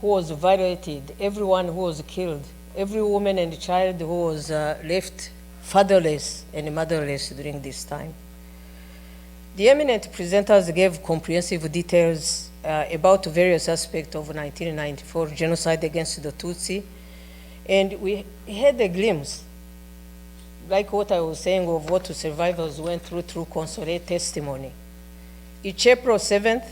who was violated, everyone who was killed, every woman and child who was left fatherless and motherless during this time. The eminent presenters gave comprehensive details about various aspects of 1994 genocide against the Tutsi, and we had a glimpse, like what I was saying, of what the survivors went through Console testimony. Each April 7th,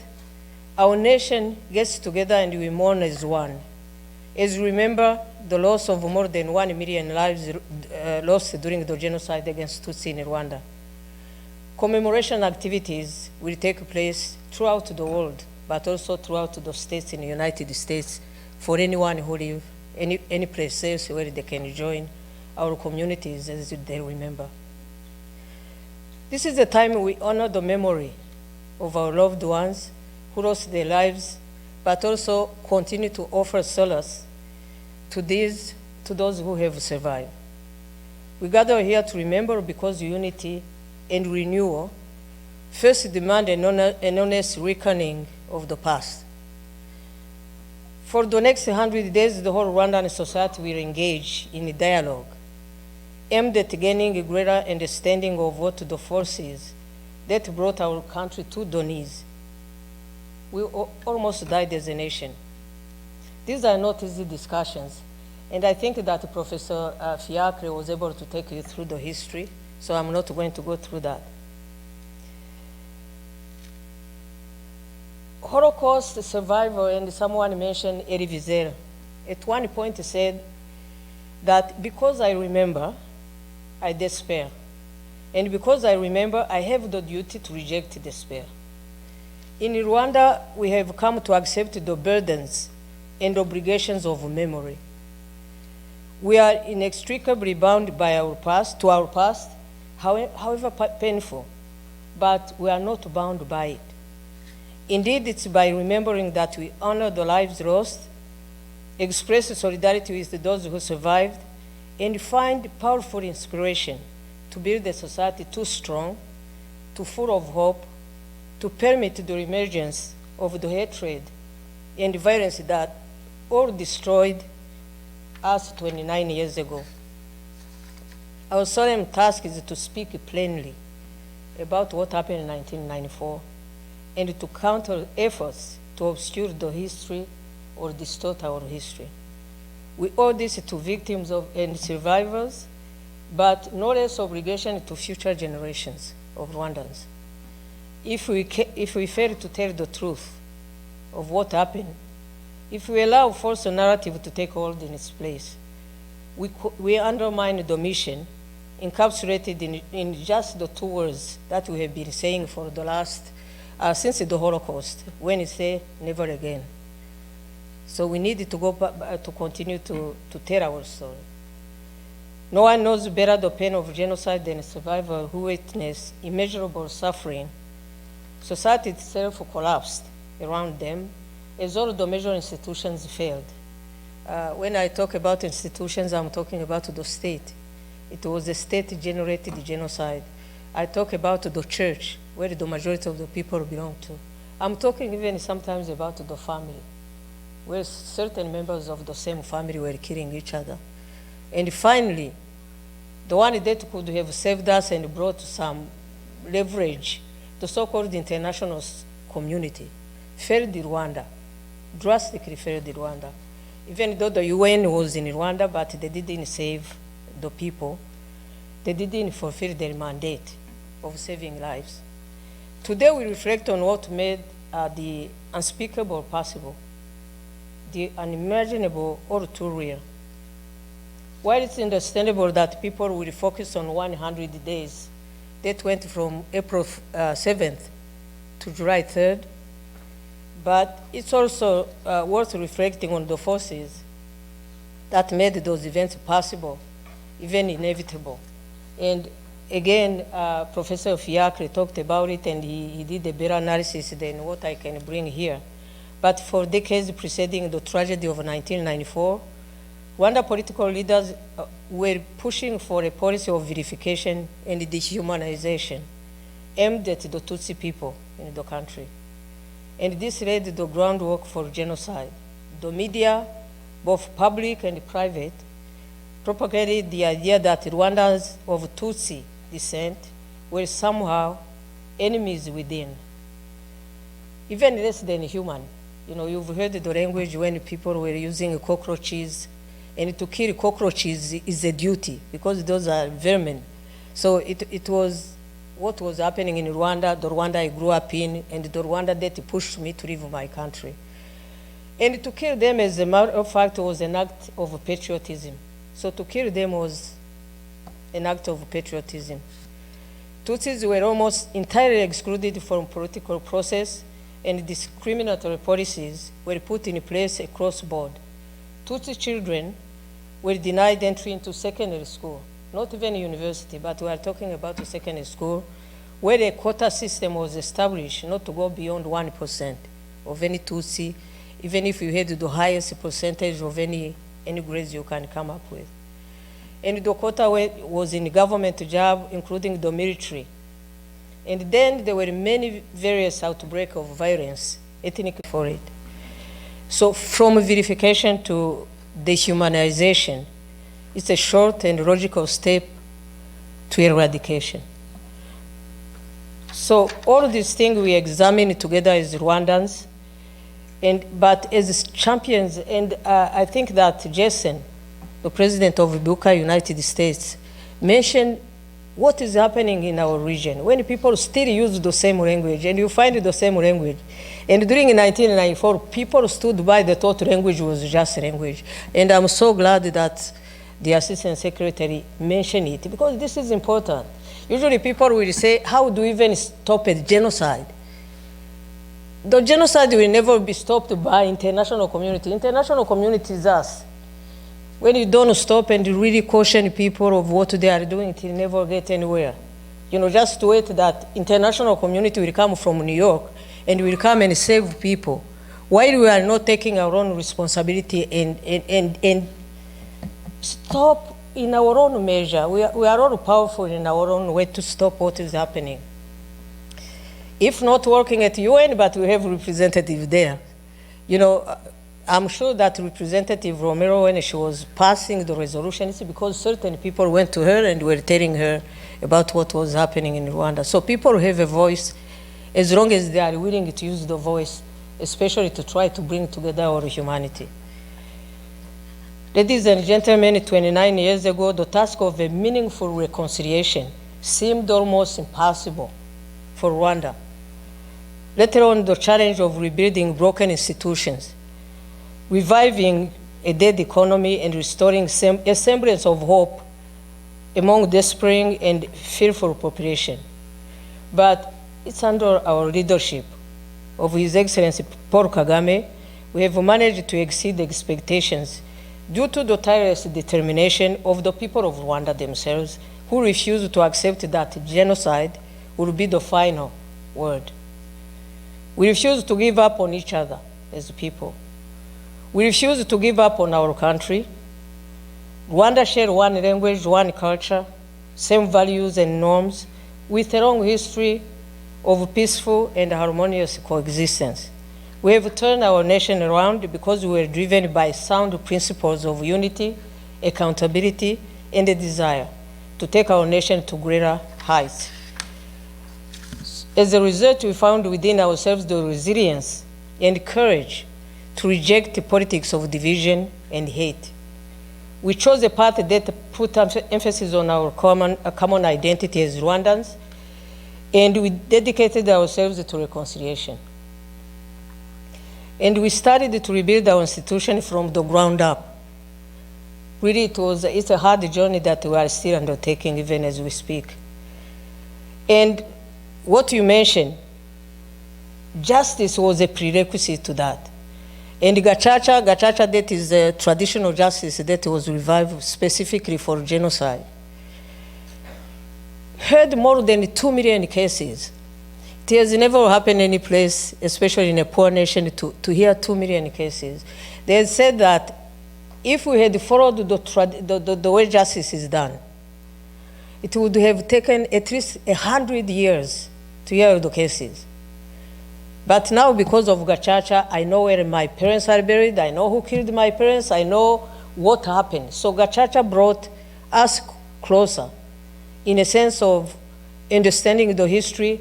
our nation gets together and we mourn as one. As we remember the loss of more than 1 million lives lost during the genocide against Tutsi in Rwanda. Commemoration activities will take place throughout the world, but also throughout the states in the United States for anyone who lives any place else where they can join our communities as they remember. This is the time we honor the memory of our loved ones who lost their lives, but also continue to offer solace to those who have survived. We gather here to remember because unity and renewal first demand an honest reckoning of the past. For the next 100 days, the whole Rwandan society will engage in a dialogue aimed at gaining a greater understanding of what the forces that brought our country to the knees. We almost died as a nation. These are not easy discussions, and I think that Professor Fiacre was able to take you through the history, so I'm not going to go through that. Holocaust survivor, and someone mentioned Elie Wiesel, at one point said, that because I remember, I despair. And because I remember, I have the duty to reject despair. In Rwanda, we have come to accept the burdens and obligations of memory. We are inextricably bound by our past, however painful, but we are not bound by it. Indeed, it's by remembering that we honor the lives lost, express solidarity with those who survived, and find powerful inspiration to build a society too strong, too full of hope, to permit the emergence of the hatred and violence that all destroyed us 29 years ago. Our solemn task is to speak plainly about what happened in 1994 and to counter efforts to obscure the history or distort our history. We owe this to victims and survivors, but no less obligation to future generations of Rwandans. If we fail to tell the truth of what happened, if we allow false narrative to take hold in its place, we undermine the mission encapsulated in just the two words that we have been saying for the last, since the Holocaust, when we say never again. So we need to go back, to continue to tell our story. No one knows better the pain of genocide than a survivor who witnessed immeasurable suffering. Society itself collapsed around them as all the major institutions failed. When I talk about institutions, I'm talking about the state. It was a state-generated genocide. I talk about the church, where the majority of the people belong to. I'm talking even sometimes about the family, where certain members of the same family were killing each other. And finally, the one that could have saved us and brought some leverage, the so-called international community, failed Rwanda, drastically failed Rwanda. Even though the UN was in Rwanda, but they didn't save the people. They didn't fulfill their mandate of saving lives. Today we reflect on what made the unspeakable possible, the unimaginable all too real. While it's understandable that people will focus on 100 days that went from April 7th to July 3rd, but it's also worth reflecting on the forces that made those events possible, even inevitable. And again, Professor Fiacre talked about it, and he did a better analysis than what I can bring here. But for decades preceding the tragedy of 1994, Rwanda political leaders were pushing for a policy of vilification and dehumanization aimed at the Tutsi people in the country. And this laid the groundwork for genocide. The media, both public and private, propagated the idea that Rwandans of Tutsi descent were somehow enemies within, even less than human. You know, you've heard the language when people were using cockroaches, and to kill cockroaches is a duty because those are vermin. So it was what was happening in Rwanda, the Rwanda I grew up in, and the Rwanda that pushed me to leave my country. And to kill them, as a matter of fact, was an act of patriotism. So to kill them was an act of patriotism. Tutsis were almost entirely excluded from political process, and discriminatory policies were put in place across board. Tutsi children were denied entry into secondary school, not even university, but we are talking about a secondary school, where a quota system was established not to go beyond 1% of any Tutsi, even if you had the highest percentage of any grades you can come up with. And the quota was in government job, including the military. And then there were many various outbreaks of violence, ethnic for it. So from vilification to dehumanization, it's a short and logical step to eradication. So all these things we examine together as Rwandans, but as champions, and I think that Jason, the president of Buka, United States, mentioned what is happening in our region when people still use the same language, and you find the same language. And during 1994, people stood by the thought language was just language. And I'm so glad that the Assistant Secretary mentioned it, because this is important. Usually people will say, how do we even stop a genocide? The genocide will never be stopped by international community. International community is us. When you don't stop and you really caution people of what they are doing, it will never get anywhere. Just wait that international community will come from New York and will come and save people, while we are not taking our own responsibility and stop in our own measure. We are all powerful in our own way to stop what is happening. If not working at UN, but we have representative there. I'm sure that Representative Romero, when she was passing the resolution, it's because certain people went to her and were telling her about what was happening in Rwanda. So people have a voice as long as they are willing to use the voice, especially to try to bring together our humanity. Ladies and gentlemen, 29 years ago, the task of a meaningful reconciliation seemed almost impossible for Rwanda, let alone the challenge of rebuilding broken institutions, reviving a dead economy, and restoring a semblance of hope among despairing and fearful population. But it's under our leadership of His Excellency Paul Kagame, we have managed to exceed expectations due to the tireless determination of the people of Rwanda themselves, who refuse to accept that genocide will be the final word. We refuse to give up on each other as a people. We refuse to give up on our country. Rwanda shares one language, one culture, same values and norms, with a long history of peaceful and harmonious coexistence. We have turned our nation around because we were driven by sound principles of unity, accountability, and a desire to take our nation to greater heights. As a result, we found within ourselves the resilience and courage to reject the politics of division and hate. We chose a path that put emphasis on our common identity as Rwandans, and we dedicated ourselves to reconciliation. And we started to rebuild our institution from the ground up. Really, it's a hard journey that we are still undertaking even as we speak. And what you mentioned, justice was a prerequisite to that. And Gacaca, that is a traditional justice that was revived specifically for genocide, heard more than 2 million cases. It has never happened any place, especially in a poor nation, to hear 2 million cases. They said that if we had followed the way justice is done, it would have taken at least 100 years to hear the cases. But now, because of Gacaca, I know where my parents are buried, I know who killed my parents, I know what happened. So Gacaca brought us closer in a sense of understanding the history,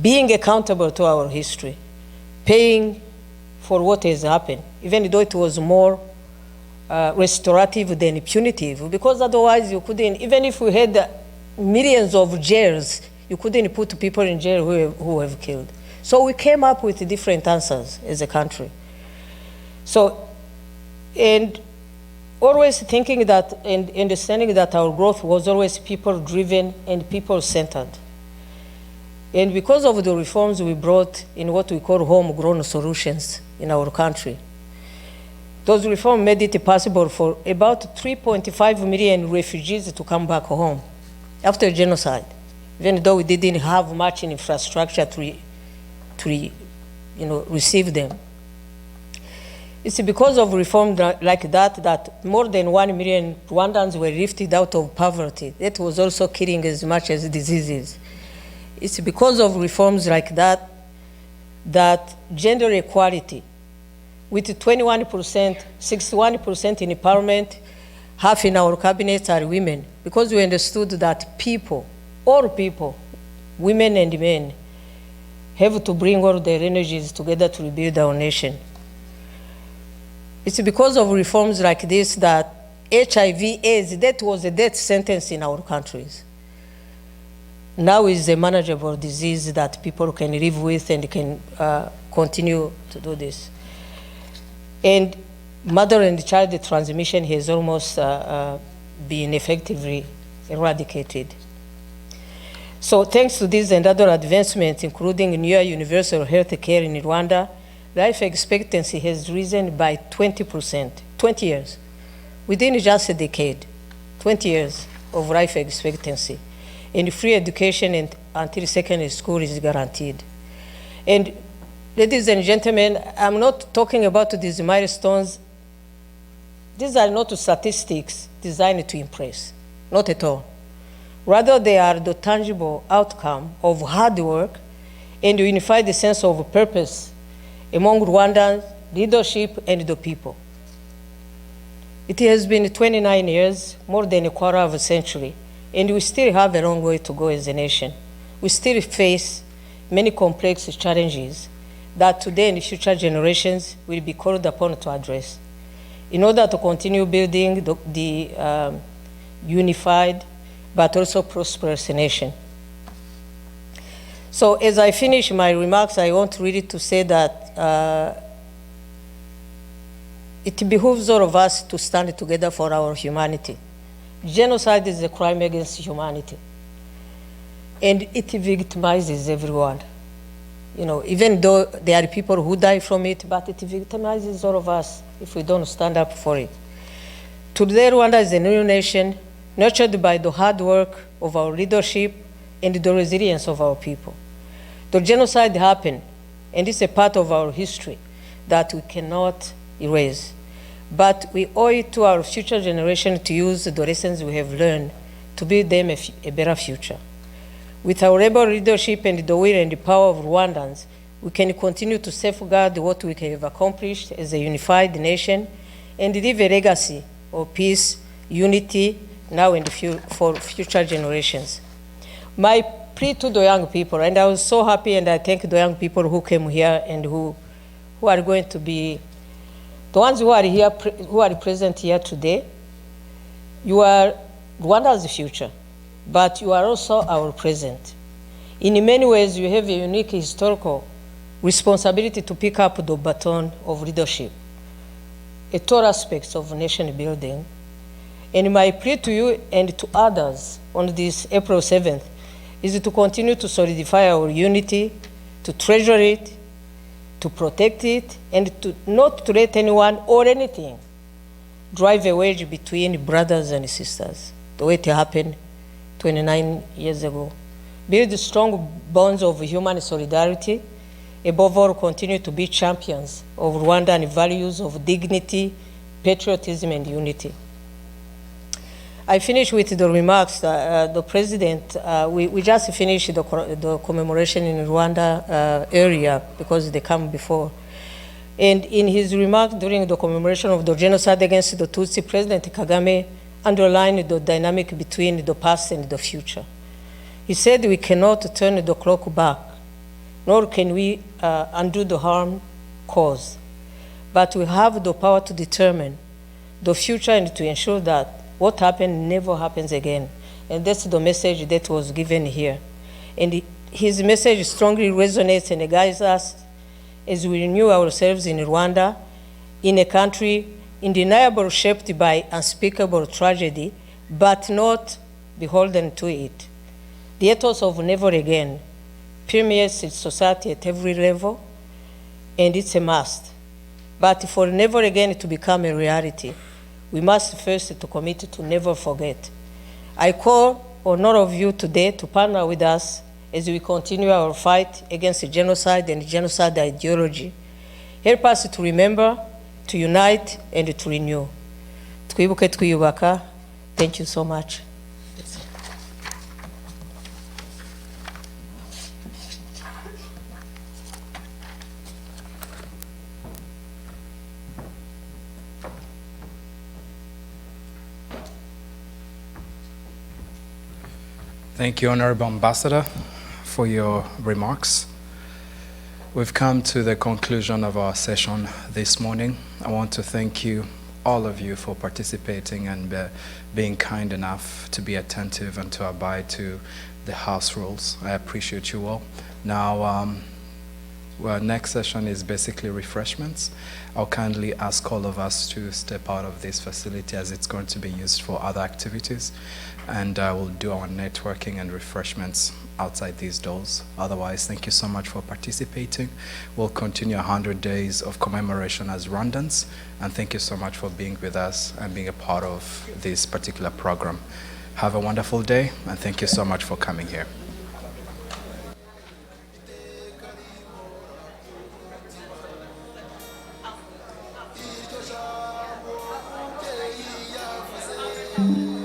being accountable to our history, paying for what has happened, even though it was more restorative than punitive, because otherwise you couldn't, even if we had millions of jails, you couldn't put people in jail who have killed. So we came up with different answers as a country. So, and always thinking that and understanding that our growth was always people-driven and people-centered. And because of the reforms we brought in what we call homegrown solutions in our country, those reforms made it possible for about 3.5 million refugees to come back home after genocide, even though we didn't have much in infrastructure to receive them. It's because of reform like that more than 1 million Rwandans were lifted out of poverty. That was also killing as much as diseases. It's because of reforms like that gender equality, with 21%, 61% in parliament, half in our cabinets are women, because we understood that people, all people, women and men, have to bring all their energies together to rebuild our nation. It's because of reforms like this that HIV/AIDS, that was a death sentence in our countries, now is a manageable disease that people can live with and can continue to do this. And mother and child transmission has almost been effectively eradicated. So thanks to these and other advancements, including near universal health care in Rwanda, life expectancy has risen by 20%, 20 years, within just a decade, 20 years of life expectancy. And free education until secondary school is guaranteed. And ladies and gentlemen, I'm not talking about these milestones. These are not statistics designed to impress, not at all. Rather, they are the tangible outcome of hard work and unified sense of purpose among Rwandan leadership and the people. It has been 29 years, more than a quarter of a century, and we still have a long way to go as a nation. We still face many complex challenges that today and future generations will be called upon to address in order to continue building the unified but also prosperous nation. So as I finish my remarks, I want really to say that it behooves all of us to stand together for our humanity. Genocide is a crime against humanity, and it victimizes everyone. You know, even though there are people who die from it, but it victimizes all of us if we don't stand up for it. Today, Rwanda is a new nation nurtured by the hard work of our leadership and the resilience of our people. The genocide happened, and it's a part of our history that we cannot erase. But we owe it to our future generation to use the lessons we have learned to build them a better future. With our able leadership and the will and the power of Rwandans, we can continue to safeguard what we have accomplished as a unified nation and leave a legacy of peace, unity, now and for future generations. My plea to the young people, and I was so happy, and I thank the young people who came here and who are going to be, the ones who are here, who are present here today. You are Rwanda's future, but you are also our present. In many ways, you have a unique historical responsibility to pick up the baton of leadership at all aspects of nation building. And my plea to you and to others on this April 7th is to continue to solidify our unity, to treasure it, to protect it, and to not to let anyone or anything drive a wedge between brothers and sisters, the way it happened 29 years ago. Build strong bonds of human solidarity. Above all, continue to be champions of Rwandan values of dignity, patriotism, and unity. I finish with the remarks. The president, we just finished the commemoration in Rwanda area because they come before. And in his remarks during the commemoration of the genocide against the Tutsi, President Kagame underlined the dynamic between the past and the future. He said we cannot turn the clock back, nor can we undo the harm caused. But we have the power to determine the future and to ensure that what happened never happens again. And that's the message that was given here. And his message strongly resonates and guides us as we renew ourselves in Rwanda, in a country undeniably shaped by unspeakable tragedy, but not beholden to it. The ethos of never again permeates its society at every level, and it's a must. But for never again to become a reality, we must first to commit to never forget. I call on all of you today to partner with us as we continue our fight against genocide and genocide ideology. Help us to remember, to unite, and to renew. Twibuke twiyubaka. Thank you so much. Thank you, Honorable Ambassador, for your remarks. We've come to the conclusion of our session this morning. I want to thank you, all of you, for participating and being kind enough to be attentive and to abide to the House rules. I appreciate you all. Now, Well, next session is basically refreshments. I'll kindly ask all of us to step out of this facility as it's going to be used for other activities, and we'll do our networking and refreshments outside these doors. Otherwise, thank you so much for participating. We'll continue 100 days of commemoration as Rwandans, and thank you so much for being with us and being a part of this particular program. Have a wonderful day, and thank you so much for coming here. Thank you.